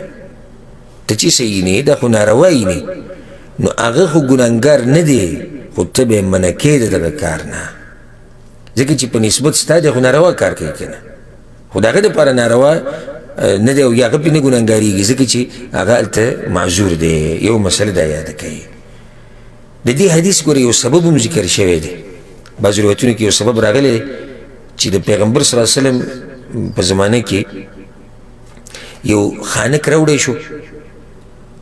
ته چې صحیح نه دا خو ناروا یې نه، نو هغه خو ګناهګار نه دی، خو ته به یې منع کوې د دغه کار نه، ځکه چې په نسبت ستا دی خو ناروا کار کوي که نه. خو د هغه دپاره ناروا نه دی او یا هغه پرې نه ګناهګارېږي ځکه چې هغه هلته معذور دی. یو مسله دا یاده کوي. د دې حدیث ګوره یو سبب هم ذکر شوی دی. بعضو روایتونو کې یو سبب راغلی دی چې د پیغمبر صلی الله علیه وسلم په زمانه کې یو خانک راوړی شو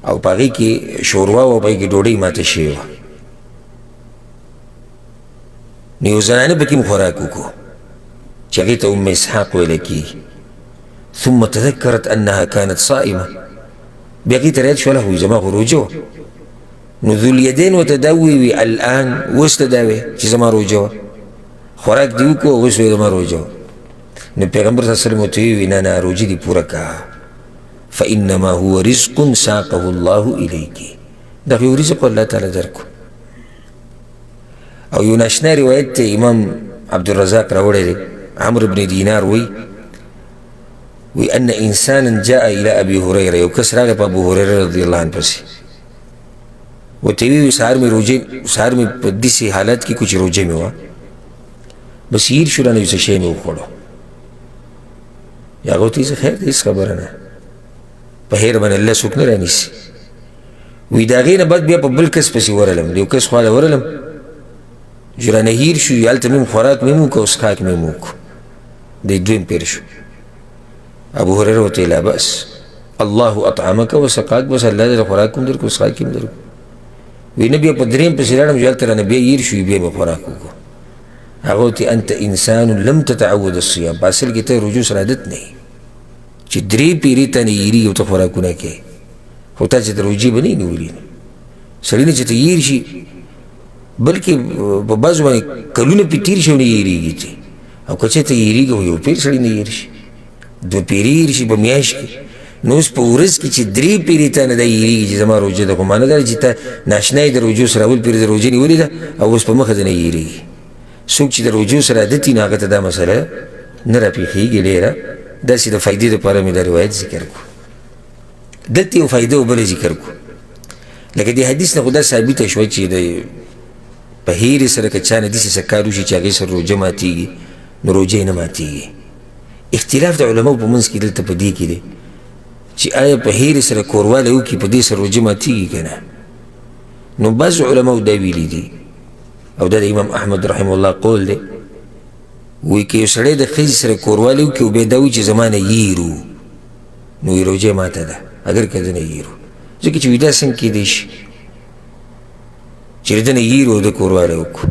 او په هغې کې شوروا او په هغې کې ډوډۍ ماته شوې وه. نو یو زنانه پکې م خوراک وکړو چې هغې ته ام اسحاق ویلی کېږي. ثم تذکرت انها كانت صائمه. بیا هغې ته رایاد شوله خو زما خو روژه وه. نو ذواليدین ورته دا وویوي الان اوس ته دا وی چې زما روژه وه، خوراک دې وکړو اوس وی زما روژه وه. نو پیغمبر صلی الله علیه وسلم ورته ویوي نه نه روژه دې پوره کړه، فانما هو رزق ساقه الله الیک. دا یو رزق الله تعالی درکو. او یو ناشنا روایت ته امام عبدالرزاق راوړی دی. عمرو بن دینار وی ان انسانا جاء الى ابي هريره، یو کس راغی په ابو هريره رضی الله عنه پسې ورته وی سهار مې په داسې حالت کې کچھ روژه مې وه، بس هیر شو رانه یو څه شی مې وخوړو. یا هغه ورته ویل خیر دی هېڅ خبره نه، په هیر باندې الله څوک نه رانیسي. وی د هغې نه بعد بیا په بل کس پسې ورغلم، د یو کس خواله ورغلم چې رانه هیر شو، هلته مې خوراک مې وکړو او څښاک مې وکړو. دی دویم پیر شو. ابو هريره ورته لا بأس الله اطعمك وسقاك، بس الله دې خوراک هم درکړو څښاک هم درکړو. وی نه بیا په درېیم پسې لاړم چې هلته رانه بیا هیر شو، بیا مې خوراک وکړو. هغه ورته انت انسان لم تتعود الصيام، په اصل کې ته رجوع سره عادت نه یې چې درې پیرې ته نه هیرېږي او ته خوراکونه کوې، خو تا چې د روژې به نه یې نیولي. سړي نه چې ته هیر شي بلکې په بعضو باندې کلونه پې تېر شي او نه هېرېږي چې، او که چېرته هېرېږي خو یو پیر سړی نه هېر شي، دوه پیرې هېر شي په میاشت کې. نو اوس په ورځ کې چې درې پیرې ته نه دا هېرېږي چې زما روژه ده، خو معنه دا چې ته ناشنا یې د روژو سره اول پیر د روژې نیولې ده او اوس په مخه ده نه هېرېږي. څوک چې د روژو سره عادت وي نو هغه ته دا مسله نه راپېښېږي ډېره. داسې د فایدې دپاره مې دا روایت ذکر کړو. دلته یو فایده او بله ذکر کړو. لکه د حدیث نه خو دا ثابته شوه چې د په هیرې سره که چا نه داسې څه کار وشي چې هغې سره روژه ماتېږي نو روژه یې نه ماتېږي. اختلاف د علماو په منځ کې دلته په دې کې دی چې آیا په هیرې سره کوروالی وکړي په دې سره روژه ماتېږي که نه. نو بعضو علماو دا ویلي دي او دا د امام احمد رحمه الله قول دی. وی که یو سړی د ښځې سره کوروالی وکړي او بیا دا وایي چې زما نه یېرو نو وی روژه ماته ده، اگر که ده نه یېرو، ځکه چې وي دا څنګه کېدی شي چې د ده نه یېرو او د کوروالی وکړو.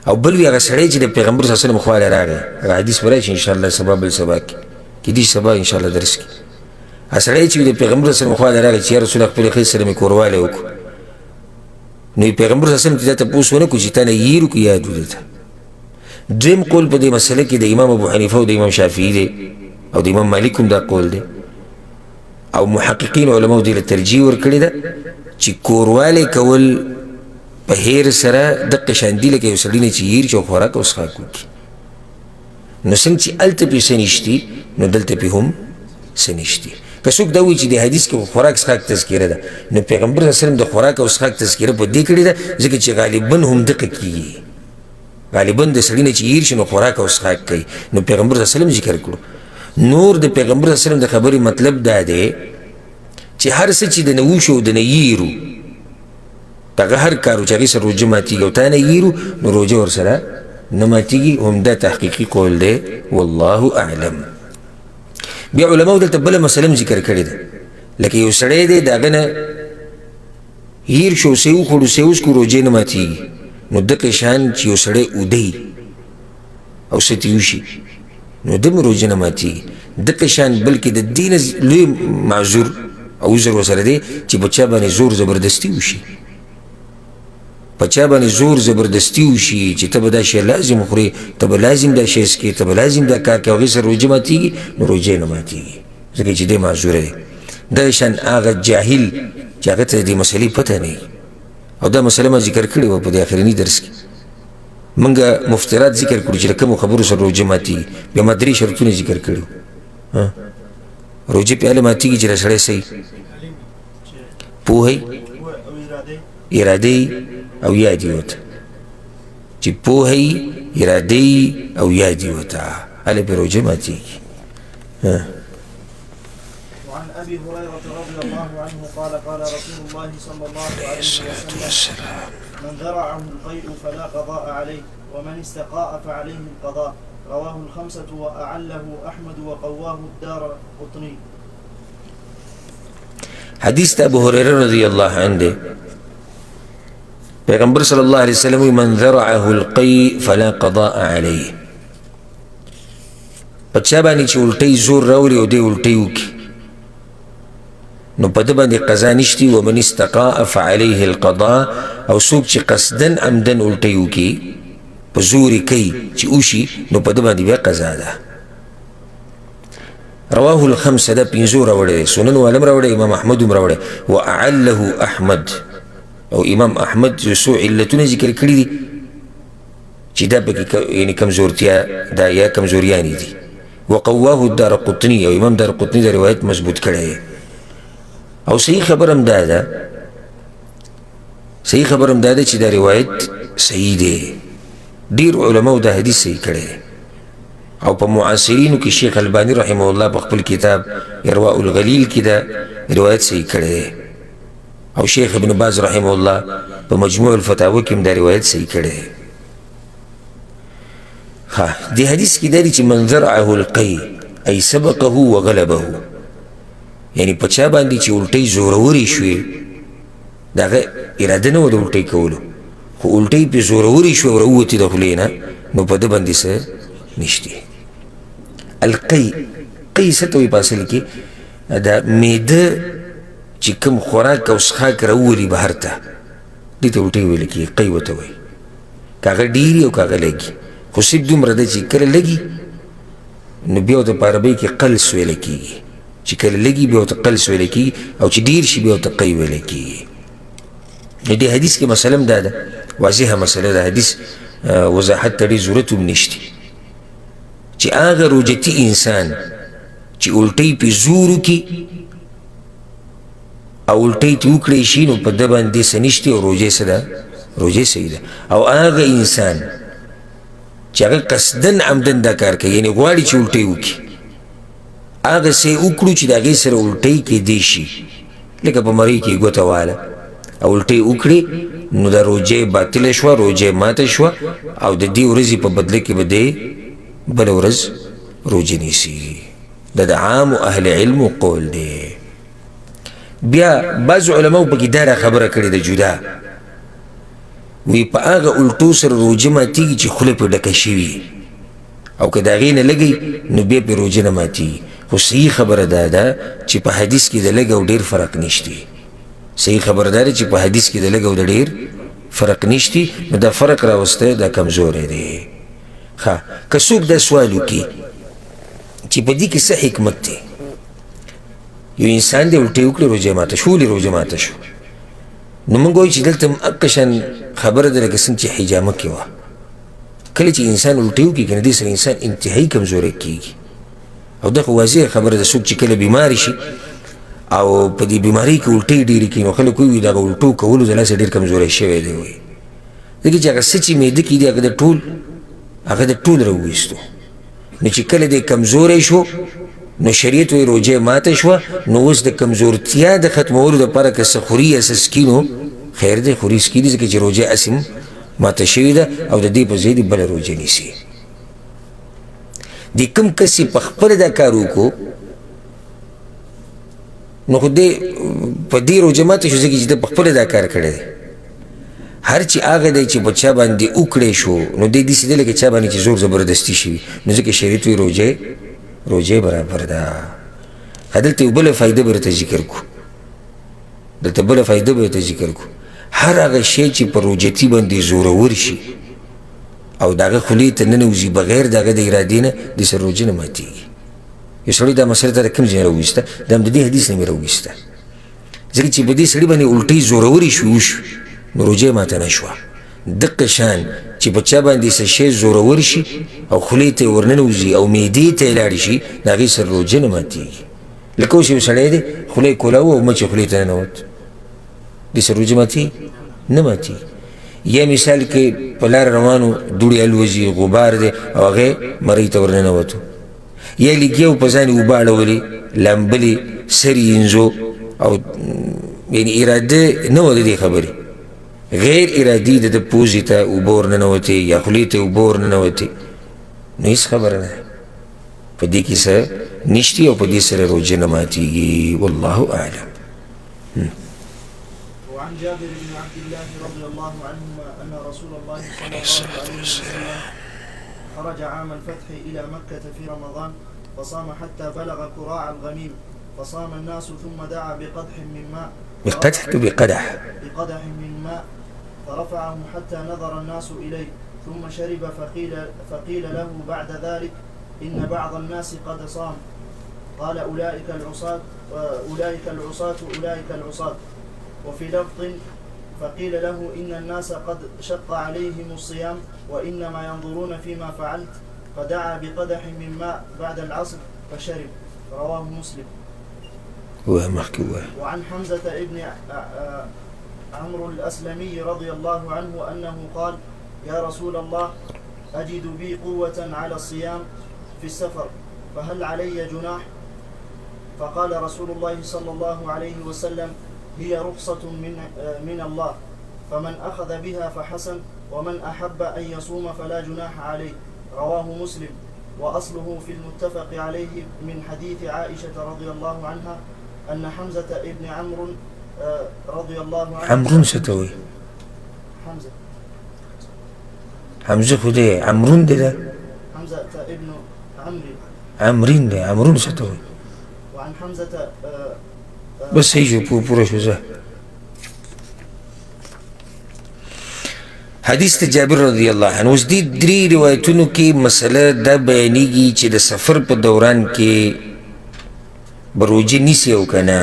او بل وي هغه سړی چې د پیغمبر صلی الله علیه وسلم خواله راغی، هغه حدیث به راشي انشاءالله سبا بل سبا کې کېدای شي سبا انشاءالله درس کې. هغه سړی چې د پیغمبر صلی الله علیه وسلم خواله راغی چې یا رسول الله خپلې ښځې سره مې کوروالی وکړو، نو پیغمبر صلی الله علیه وسلم ته دا تپوس ونه کړو چې تا نه یېرو که یاد وده ته. دویم قول په دې مسله کې د امام ابو حنیفه او د امام شافعي دی او د امام مالک هم دا قول دی، او محققین علماو دې له ترجیح ورکړې ده چې کوروالی کول په هیر سره دقه شان دي لکه یو سړي نه چې هیر شي او خوراک او څښاک وکړي. نو څنګه چې هلته پې څه نشتي نو دلته پې هم څه نشتي. که څوک دا وایي چې د حدیث کې خوراک څښاک تذکیره ده، نو پیغمبر صلی الله علیه وسلم د خوراک او څښاک تذکیره په دې کړې ده ځکه چې غالبا هم دقه کېږي. غالبا د سړي نه چې هیر شي نو خوراک او څښاک کوي، نو پیغمبر صلی الله علیه وسلم ذکر کړو. نور د پیغمبر صلی الله علیه وسلم د خبرې مطلب دا دی چې هر څه چې د نه وشو او د نه یېرو دغه هر کار چې هغې سره روژه ماتېږي او تا نه یېرو نو روژه ورسره نه ماتېږي. همدا تحقیقي قول دی والله اعلم. بیا علماو دلته بله مسله هم ذکر کړې ده، لکه یو سړی دی د هغه نه هیر شو څه یې وخوړو څه یې وڅښو روژې نه ماتېږي، نو دقه شان چې یو سړی اوده او څه ته وشي نو ده هم روژه نه ماتېږي. دقه شان بلکې د دې نه لوی معذور او عذر ورسره دی چې په چا باندې زور زبردستي وشي، په چا باندې زور زبردستي وشي چې ته به دا شی لازم وخورې، ته به لازم دا شی څکې، ته به لازم دا کار کوې، هغې سره روژه ماتېږي نو روژه یې نه ماتېږي ځکه چې دی معذوره دی. دغه شان هغه جاهل چې هغه ته د دې مسلې پته نه وي، او دا مسله ما ذکر کړې وه په دې آخرني درس کې. موږ مفترات ذکر کړو چې له کومو خبرو سره روژه ماتېږي، بیا ما 3 شرطونه ذکر کړي. روژه پې هله ماتېږي چې له سړی څه پوهی اراده او یادی وته، چې پوهی اراده او یادی وته هله پې روژه ماتېږي. وعن أبي هريرة رضي الله عنه قال قال رسول الله صلى الله عليه وسلم من ذرعه القيء فلا قضاء عليه ومن استقاء فعليه القضاء. رواه الخمسة وأعله أحمد وقواه الدارقطني. حدیث ابو هريره رضی الله عنه دی. پیغمبر صلی الله علیه وسلم من ذرعه القيء فلا قضاء عليه. په چا باندې چې الټۍ زور راوړي او دی الټۍ وکړي نو په ده باندې قضا نشتی. ومن استقاء فعليه القضاء، او څوک چې قصدن عمدن الټۍ وکړي په زور یې کوي چې وشي نو په ده باندې بیا قضا ده. رواه الخمسه ده پنځو راوړی، سنن والم راوړی، امام احمد هم راوړی. واعله احمد، او امام احمد څو علتونه ذکر کړي دي چې دا پکې یعنې کمزورتیا دا یا کمزوریانې دي. وقواه الدارقطني، او امام دارقطني دا روایت مضبوط کړی. او صحیح خبر هم دا ده، صحیح خبر هم دا ده چې دا روایت صحیح دی. ډېر علماو دا حدیث صحیح کړی دی. او په معاصرینو کې شیخ البانی رحمه الله په خپل کتاب ارواء الغلیل کې دا روایت صحیح کړی دی. او شیخ ابن باز رحمه الله په مجموع الفتاوی کې هم دا روایت صحیح کړی دی. دې حدیث کې دا دی چې من ذرعه القی ای سبقه وغلبه، یعنی په چا باندې چې الټۍ زورورې شوې د هغه اراده نه وه د الټۍ کولو، خو الټۍ پې زورورې شوې او راووتې د خولې نه، نو په ده باندې څه نشتی. القی قی څه ته وایي په اصل کې دا معده چې کوم خوراک او څښاک راوولي بهر ته دې ته الټۍ ویل کېږي، قی ورته وایي. که هغه ډېري او که هغه لږي، خو صرف دومره ده چې کله لږي نو بیا ورته په عربۍ کې قلس ویل کېږي، چې کله لږي بیا ورته قلس ویل کېږي، او چې ډېر شي بیا ورته قی ویل کېږي. نو دې حدیث کې مسله هم دا ده، واضحه مسله ده، حدیث وضاحت ته ډېر ضرورت هم نشته چې هغه روجتي انسان چې الټۍ پې زور وکړي او الټۍ ته وکړی شي نو په ده باندې څه نشته او روژې څه ده، روژې صحیح ده. او هغه انسان چې هغه قصدن عمدن دا کار کوي، یعنې غواړي چې الټۍ وکړي، هغه څه وکړو چې د هغې سره الټۍ کیدی شي، لکه په مرۍ کې ګوته واله او الټۍ وکړي نو دا روژې باطله شوه، روژې ماته شوه، او د دې ورځې په بدله کې به دی بله ورځ روژه نیسي. دا د عامو اهل علمو قول دی. بیا بعضو علماو پکې دا را خبره کړې ده جدا، وی په هغه الټو سره روژه ماتېږي چې خوله پې ډکه شوي، او که د هغې نه لګئ نو بیا پې روژه نه ماتېږي. خو صحیح خبره دا ده چې په حدیث کې د لږ او ډېر فرق نشتی. صحیح خبره دا ده چې په حدیث کې د لږ او د ډېر فرق نشتی، نو دا فرق راوستی دا کمزوری دی. که څوک دا سوال وکړي چې په دې کې څه حکمت دی، یو انسان دی الټۍ وکړي روژه ماته شو، ولې روژه ماته شو؟ نو موږ وایو چې دلته هم هغه شان خبره ده لکه څنګه چې حجامه کې وه. کله چې انسان الټۍ وکړي که نه دې سره انسان انتهایي کمزوری کېږي. او دا خو واضحه خبره ده، څوک چې کله بیماري شي او په دې بیمارۍ کې الټۍ ډېرې کړي نو خلک وایي د هغه الټو کولو د لاسه ډېر کمزوری شوی دی. وایي ځکه چې هغه څه چې معده کې دي هغه د ټول راوویستو، نو چې کله دی کمزوری شو نو شریعت وایي روژه ماته شوه، نو اوس د کمزورتیا د ختمولو دپاره که څه خوري یا څه څکي نو خیر دی، خوري څکي دي، ځکه چې روژه هسې ماته شوې ده او د دې په ځای دې بله روژه نیسي. د کوم کس چې په خپله دا کار وکړو نو خو دی په دې روژه ماته شو ځکه چې ده په خپله دا کار کړی دی. هر چې هغه دی چې په چا باندې وکړی شو نو دی داسې دی لکه چا باندې چې زور زبردستي شوي، نو ځکه شریعت وایي روژه برابر ده. دلته یو بله فایده به درته ذکر کړو، دلته بله فایده به درته ذکر کړو. هر هغه شی چې په روژتي باندې زورور شي او د هغه خولې ته ننوځي بغیر د هغه د ارادې نه د سره روژه نه ماتېږي. یو سړی دا مسله ته د کوم ځای نه راوویسته؟ دا هم د دې حدیث نه مې راوویسته، ځکه چې په دې سړي باندې الټۍ زورورې شوي وشو نو روژه ماته نه شوه. دقه شان چې په چا باندې څه شی زورور شي او خولې ته یې ورننوځي او معدې ته یې لاړې شي د هغې سره روژه نه ماتېږي. لکه اوس یو سړی دی خوله یې کولاوه او مچ یې خولې ته ننوت، دې سره روژه ماتېږي؟ نه ماتېږي. یا مثال کې په لار روانو دوړې الوځي غبار دی او هغې مرۍ ته ورننوتو یا لګیا و په ځان یې اوبه اړولې لامبلې سر یې انځو او یعنې اراده نه وه د دې خبرې غیر ارادي د ده پوزې ته اوبه ورننوتې یا خولې ته اوبه ورننوتې نو هېڅ خبره نه په دې کې څه نشتي او په دې سره روژه نه ماتېږي والله اعلم. وعن جابر بن عبد الله رضي الله عنهما أن رسول الله صلى الله عليه وسلم خرج عام الفتح إلى مكة في رمضان فصام حتى بلغ كراع الغميم فصام الناس ثم دعا بقدح من ماء بقدح من ماء فرفعه حتى نظر الناس إليه ثم شرب فقيل له بعد ذلك إن بعض الناس قد صام قال أولئك العصاة وفي لفظ فقيل له إن الناس قد شق عليهم الصيام وإنما ينظرون فيما فعلت فدعا بقدح من ماء بعد العصر فشرب رواه مسلم. وعن حمزة ابن عمرو الأسلمي رضي الله عنه أنه قال يا رسول الله أجد بي قوة على الصيام في السفر فهل علي جناح؟ فقال رسول الله صلى الله عليه وسلم هي رخصة من الله فمن أخذ بها فحسن ومن أحب أن يصوم فلا جناح عليه رواه مسلم وأصله في المتفق عليه من حديث عائشة رضي الله عنها أن حمزة ابن عمرو رضي الله عنه عمرو ستوي حمزة خدي عمرو ده حمزة ابن عمرين ده عمرو ستوي وعن حمزة بس هيجو پورا شو زه حدیث ته جابر رضی الله عنه اوس دې درې روایتونو کې مسله دا بیانېږي چې د سفر په دوران کې به روژه نیسي او که نه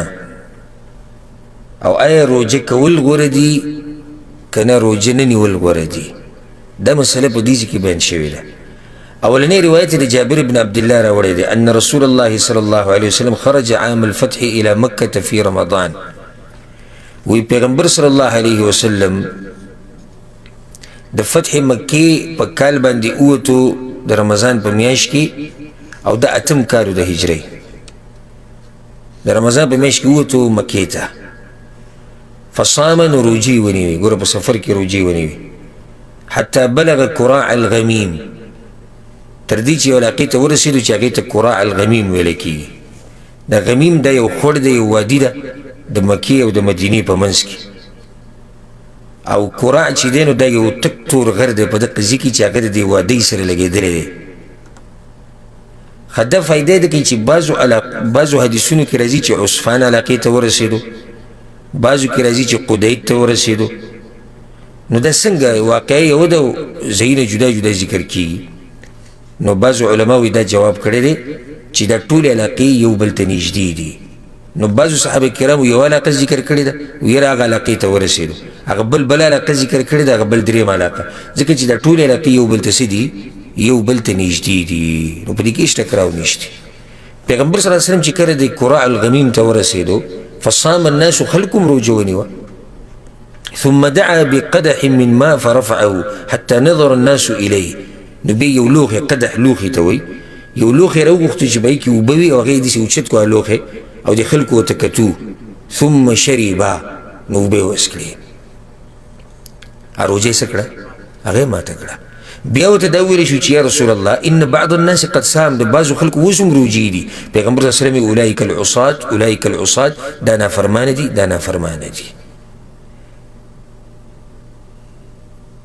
او آیا روژه کول غوره دي که نه روژه نه نیول غوره دي دا مسله په دې کې بیان شوې ده. اولنی روایت د جابر بن عبد الله راوړی دی ان رسول الله صلی الله علیه وسلم خرج عام الفتح الى مکة فی رمضان وی پیغمبر صلی الله علیه وسلم د فتح مکی په کال باندې اوتو د رمضان په میاشت کې او د اتم کالو د هجرې د رمضان په میاشت کې اوتو مکې ته فصام نو روجي ونیوي ګوره په سفر کې روجي ونیوي حتی بلغ کراع الغمیم تر دې چې یو علاقې ته ورسېدو چې هغې ته کراع الغمیم ویلی کېږي دا غمیم دا یو خوړ دی یو وادي ده د مکې او د مدینې په منځ کې او کراع چې دی نو دا یو تک تور غر دی په دغه ځای کې چې هغه د دې وادۍ سره لګېدلی دی. ښه دا فایده ده کوي چې بعضو حدیثونو کې راځي چې عصفان علاقې ته ورسېدو بعضو کې راځي چې قدید ته ورسېدو نو دا څنګه واقعه یو ده او ځایونه جدا جدا ذکر کېږي نو بعضو علماوی دا جواب کړی دی چې دا ټول علاقې یو بل ته نږدې دي نو بعضو صحابه کرامو یو علاقه ذکر کړې ده ویره هغه علاقې ته ورسېدو هغه بل علاقه ذکر کړې ده هغه بل درېیم علاقه ځکه چې دا ټول علاقې یو بل ته څه دي یو بل ته نږدې دي نو په دې کې هېڅ ټکراو نشته. پیغمبر صلی الله علیه وسلم چې کله د کراع الغمیم ته ورسېدو فصام الناس خلکو هم روژه ونیوه ثم دعا بقدح من ماء فرفعه حتى نظر الناس إليه نو بیا یو لوښی قدح لوښي ته وایي یو لوښی راوغوښتو چې به یې کې اوبه وي او هغه یې داسې اوچت کړو لوښی او د خلکو ورته کتو ثم شربا نو اوبه یې وڅښلې روژه یې څه کړه هغه یې ماته کړه بیا ورته دا ویلی شو چې یا رسول الله ان بعض الناس قد صام د بعضو خلکو اوس هم روژې دي پیغمبر صلی الله علیه وسلم اولئک العصاة دا نافرمانه دي دا نافرمانه دي.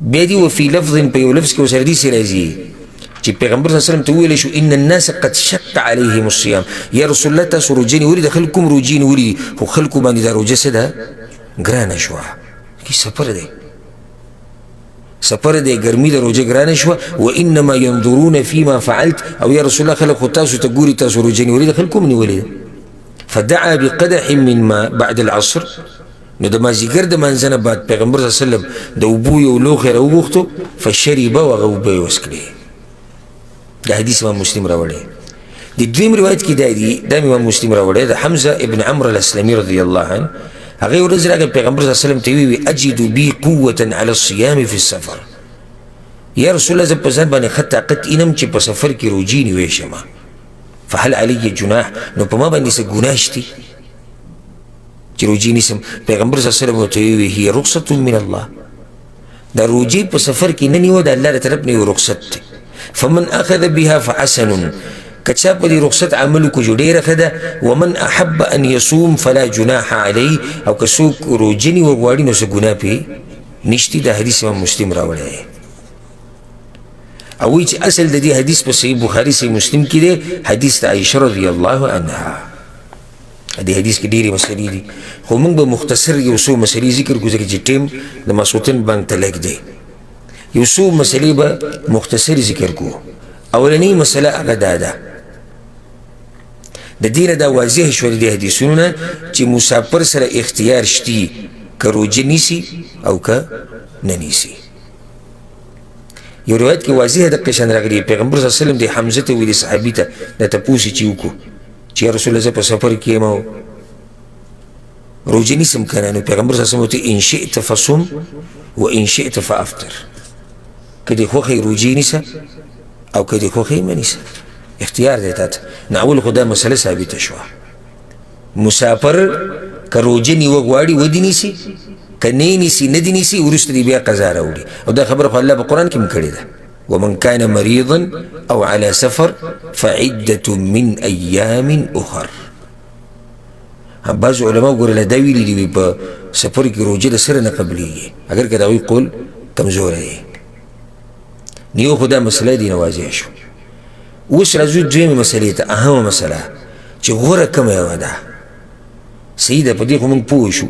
بیا دی وفي لفظ په یو لفظ کې ورسره داسې راځي چې پیغمبر صلی الله علیه وسلم ته وویلی شو ان الناس قد شق عليهم الصيام یا رسول الله تاسو روژه نیولې د خلکو هم روژې نیولې دي خو خلکو باندې دا روژه څه ده ګرانه شوه کې سفر دی ګرمي د روژه ګرانه شوه وانما ينظرون فيما فعلت او یا رسول الله خلک خو تاسو ته ګوري تاسو روژه نیولې د خلکو هم نیولې ده فدعا بقدح من ماء بعد العصر نو د مازدیګر د منځه نه بعد پیغمبر صلی الله علیه وسلم د اوبو یو لوښی راوغوښتو فشربه او هغه اوبه یې وڅښلې. دا حدیث امام مسلم راوړی. د دویم روایت کې دا دی دا امام مسلم راوړی د حمزه ابن عمرو الاسلمي رضی الله عنه هغه ورځ راغی پیغمبر صلی الله علیه وسلم ته وی اجد بی قوة علی الصيام فی السفر، یا رسول الله زه په ځان باندې ښه طاقت اینم چې په سفر کې روجې نیوی شمه، فهل علی جناح، نو په ما باندې څه ګناه شته چې روجې نیسم؟ پیغمبر صلی الله علیه وسلم ورته وی هي رخصة من الله، دا روجې په سفر کې نه نیوه د الله له طرف نه یو رخصت دی. فمن اخذ بها فحسن، که چا په دې رخصت عمل وکړو جو ډېره ښه ده. ومن احب ان یصوم فلا جناح علیه، او که څوک روجې نیوه غواړي نو څه ګناه پرې نشته. دا حدیث امام مسلم راوړی دی او وی چې اصل د دې حدیث په صحیح بخاري صحیح مسلم کې دی، حدیث د عایشه رضی الله عنها. دې حدیث کې ډېرې مسلې دي خو موږ به مختصر یو څو مسلې ذکر کړو ځکه چې ټیم د ماسوتن بانک ته لږ دی. یو څو مسلې به مختصر ذکر کړو. اولنۍ مسله هغه دا ده، د دې نه دا واضح شول د حدیثونو نه چې مسافر سره اختیار شتي که روجه نیسي او که نه نیسي. یو روایت کې واضح د قشن راغلی پیغمبر صلی الله علیه وسلم د حمزه ته ویلي صحابي ته د تپوس چې وکړو چې یا رسول الله زه په سفر کې یم او روجه نیسم که نه، نو پیغمبر صلی الله علیه وسلم ته ان شئت فصم و ان شئت فافطر، که دې خوښې روجې نیسه او که دې خوښې مه نیسه، اختیار دی تا ته. نو اول خو دا مسله ثابته شوه، مسافر که روجه نیوه غواړي ودې نیسي، که نه نیسي نه دې نیسي، وروسته دې بیا قضا راوړي. او دا خبره خو الله په قرآن کې هم کړې ده، ومن كان مريضا او على سفر فعدة من ايام اخر. بعض علماء ګوره دا ویلي دي په سفر کې روجه د سره نه قبلېږي، اگر که د هغوی قول کمزوری دی. نیو خو دا مسله دې نه واضح شو. اوس راځو دویمې مسلې ته، اهمه مسله چې غوره کومه یوه ده. صحیح ده، په دې خو موږ پوه شو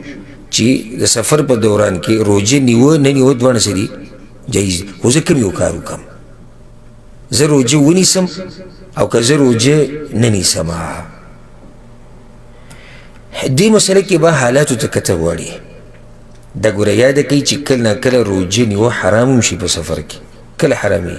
چې د سفر په دوران کې روجه نیوه نه نیوه دواړه څه دي جایز دي. خو زه کوم یو کار وکړم؟ زه روجه ونیسم او که زه روجه نه نیسم. دې مسله کې به حالاتو ته کته غواړي. دا ګوره یاده کوي چې کله نه کله روجه نیوه حرام هم شي په سفر کې. کله حرامي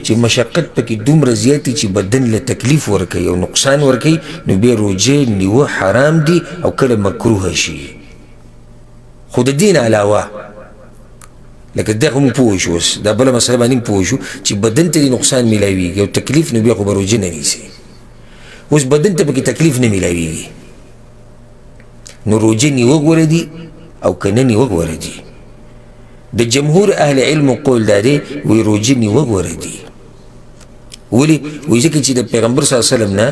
چې مشقت پکې دومره زیاتې چې بدن له تکلیف ورکوي او نقصان ورکوي، نو بیا روجه نیوه حرام دي او کله مکروه شي. خو د دین علاوه لکه دا خو موږ پوه شو، اوس دا بله مسله باندې پوه شو چې بدن ته دې نقصان میلاویږي او تکلیف، نو بیا خو به روجه نه نیسي. اوس بدن ته پکې تکلیف نه میلاویږي نو روجه نیوه غوره دي او که نه نیوه غوره دي. د جمهور اهل علم قول دا دی وی روجه نیوه غوره دي. ولې؟ وایي ځکه چې د پیغمبر صلی الله علیه وسلم نه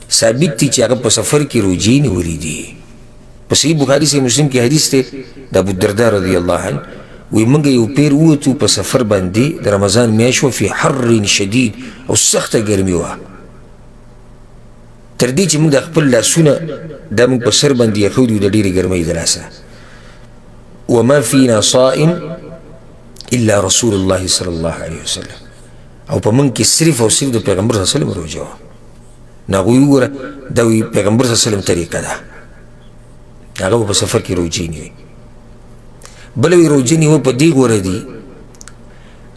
ثابت دي چې هغه په سفر کې روجې نیولې دي. په صحیح بخاري صحیح مسلم کې حدیث دی د ابوالدرداء رضی الله عنه، وی موږ یو پیر ووتو په سفر باندې د رمضان میاشت وه، فی حر شدید او سخته ګرمي وه، تر دې چې موږ د خپل لاسونه دا موږ په سر باندې ایښودي د ډېرې ګرمۍ د لاسه. وما فينا صائم الا رسول الله صلی الله علیه وسلم، او په موږ کې صرف او صرف د پیغمبر صلی الله علیه وسلم روجه وه. نو هغوی وګوره دا وی پیغمبر صلی الله علیه وسلم طریقه ده، هغه به په سفر کې روجې نیوي. بله وی روجه نیوه په دې غوره دي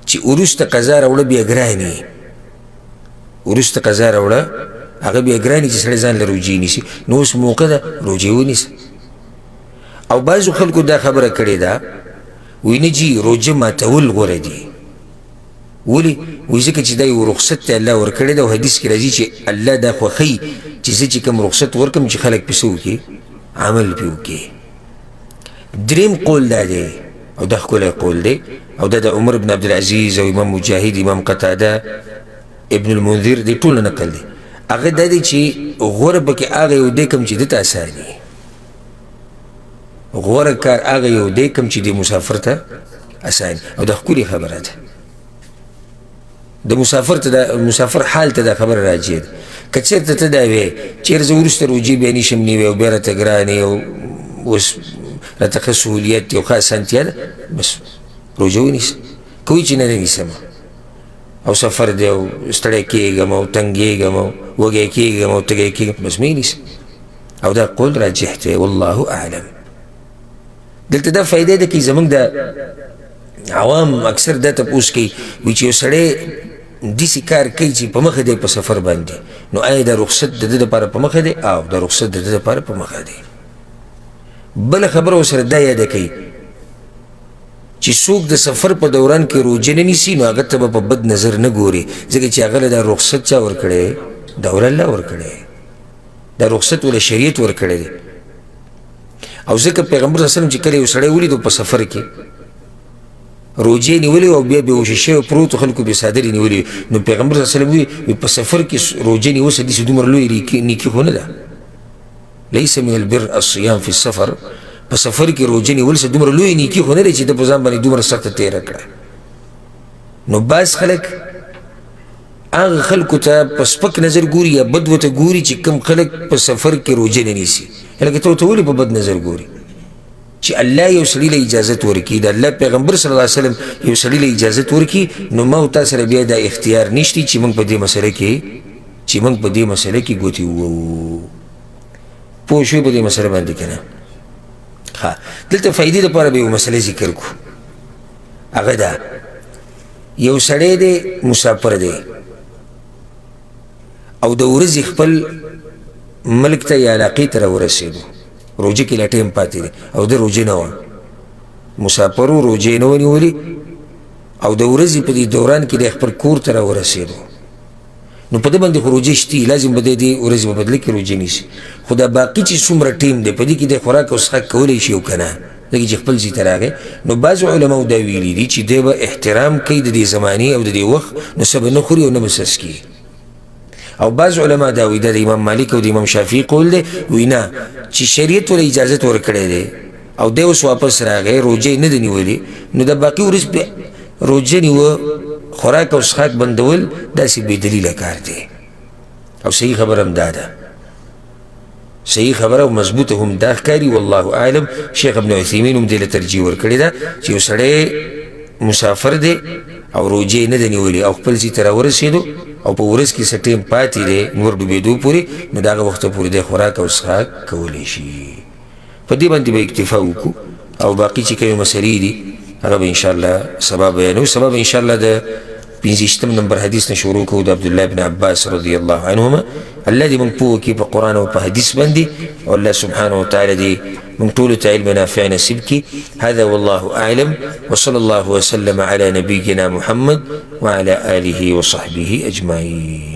چې وروسته قضا راوړه بیا ګراني، وروسته قضا راوړه هغه بیا ګراني چې سړی ځان له روجې نیسي. نو اوس موقع ده روجې ونیسه. او بعضو خلکو دا خبره کړې ده وی نه جي روجه ماتول غوره دي. ولې؟ وایي ځکه چې دا یو رخصت ته الله ورکړی ده او حدیث کې راځي چې الله دا خوښوي چې زه چې کوم رخصت ورکړم چې خلک پې څه وکړي، عمل پې وکړي. دریم قول دا دی او دا ښکلی قول دی، او دا د عمر بن عبدالعزیز او امام مجاهد، امام قتاده، ابن المنذر، دی ټول نقل دی. هغه دا دی چې غوره پکې هغه یو دی کوم چې ده ته اساني، غوره کار هغه یو دی کوم چې د مسافر ته اساني. او دا ښکلې خبره ده، د مسافر ته د مسافر حال ته دا خبره راجع ده. که چېرته ته دا وې چېرې زه وروسته روجې بیا نیشم نیوی او بیا راته ګرانې او اوس راته ښه سهولیت دی او ښه اسانتیا ده، بس روجه ونیسه. که وایي چې نه نیسم او سفر دی او ستړی کېږم او تنګېږم او وږی کېږم او تږی کېږم، بس مې نیسه. او دا قول راجح دی، والله اعلم. دلته دا فایده ده چې زموږ د عوام اکثر دا تپوس کوي، وایي چې یو سړی داسې کار کوي چې په مخه دی په سفر باندې، نو آیا دا رخصت د ده دپاره په مخه دی؟ او دا رخصت د ده دپاره په مخه دی. بل خبره ورسره دا یاده کوي چې څوک د سفر په دوران کې روژه نه نیسي نو هغه ته به په بد نظر نه ګوري ځکه چې هغه له دا رخصت چا ورکړی دوله الله ورکړی دا رخصت ولا شریعت ورکړی دی او ځکه پیغمبر صلی الله علیه وسلم چې کله یو سړی ولیدو په سفر کې روژې نیولې او بیا بېهوشه شوی پروت خلکو بې څادرې نیولې نو پیغمبر صلی الله علیه وسلم وی په سفر کې روژې نیوسه داسې دومره لوی نیکي خو نه ده لیس من البر الصیام فی السفر په سفر کې روژه نیول څه دومره لوی نیکي خو نه دی چې ته په ځان باندې دومره سخته تېره کړه نو بعض خلک هغه خلکو ته په سپک نظر ګوري یا بد ورته ګوري چې کوم خلک په سفر کې روژه نه نیسي لکه ته ورته ولې په بد نظر ګوري چې الله یو سړي له اجازت ورکړي د الله پیغمبر صلی الله علیه وسلم یو سړي له اجازت ورکړي نو ما او تا سره بیا دا اختیار نشته چې موږ په دې مسله کې ګوتې ووهو پوه شوې په دې مسله باندې که نه ها دلته فایدې دپاره به یو مسله ذکر کړو هغه دا یو سړی دی مسافر دی او د ورځې خپل ملک ته یا علاقې ته راورسېدو روژه کې لا ټایم پاتې دی او د روژې نه وه مسافر و روژې نه ونیولې او د ورځې په دې دوران کې دی خپل کور ته راورسېدو نو په دې باندې خو روژې شتي لازم به دی ورځې په بدله کې روژې نیسي خو دا باقي چې څومره ټیم دی په دې کې دی خوراک او څښاک کولی شي او که نه ځکه چې خپل ځای ته راغی نو بعضو علماو دا ویلي دي چې دی به احترام کوي د دې زمانې او د دې وخت نو څه به نه خوري او نه به څڅکي او بعض علما دا وایي دا د امام مالک او د امام شافعي قول دی وایي نه چې شریعت ورله اجازت ورکړی دی او دی اوس واپس راغی روژې نه ده نیولې نو د باقي ورځ روژه نیوه خوراک او څښاک بندول داسې بې دلیله کار دی او صحیح خبره هم دا ده صحیح خبره او مضبوطه هم دا ښکاري والله اعلم شیخ ابن عثیمین هم دې له ترجیح ورکړې ده چې یو سړی مسافر دی او روژې نه ده نیولې او خپل ځای ته راورسېدو او په ورځ کې څه ټیم پاتې دی نور ډوبېدو پورې نو د هغه وخته پورې دی خوراک او څښاک کولی شي په دې باندې به اکتفا وکړو او باقي چې کومې مسلې دي هغه به انشاءالله سبا بیانو سبا به انشاءالله د 15 نمبر حدیث نه شروع کوو د عبدالله بن عباس رضی الله عنهما الله دې موږ پوه کړي په قرآن او په حدیث باندې او الله سبحانه وتعالی دې موږ ټولو ته علم نافع نصیب کړي هذا والله اعلم وصلى الله وسلم على نبينا محمد وعلى آله وصحبه أجمعين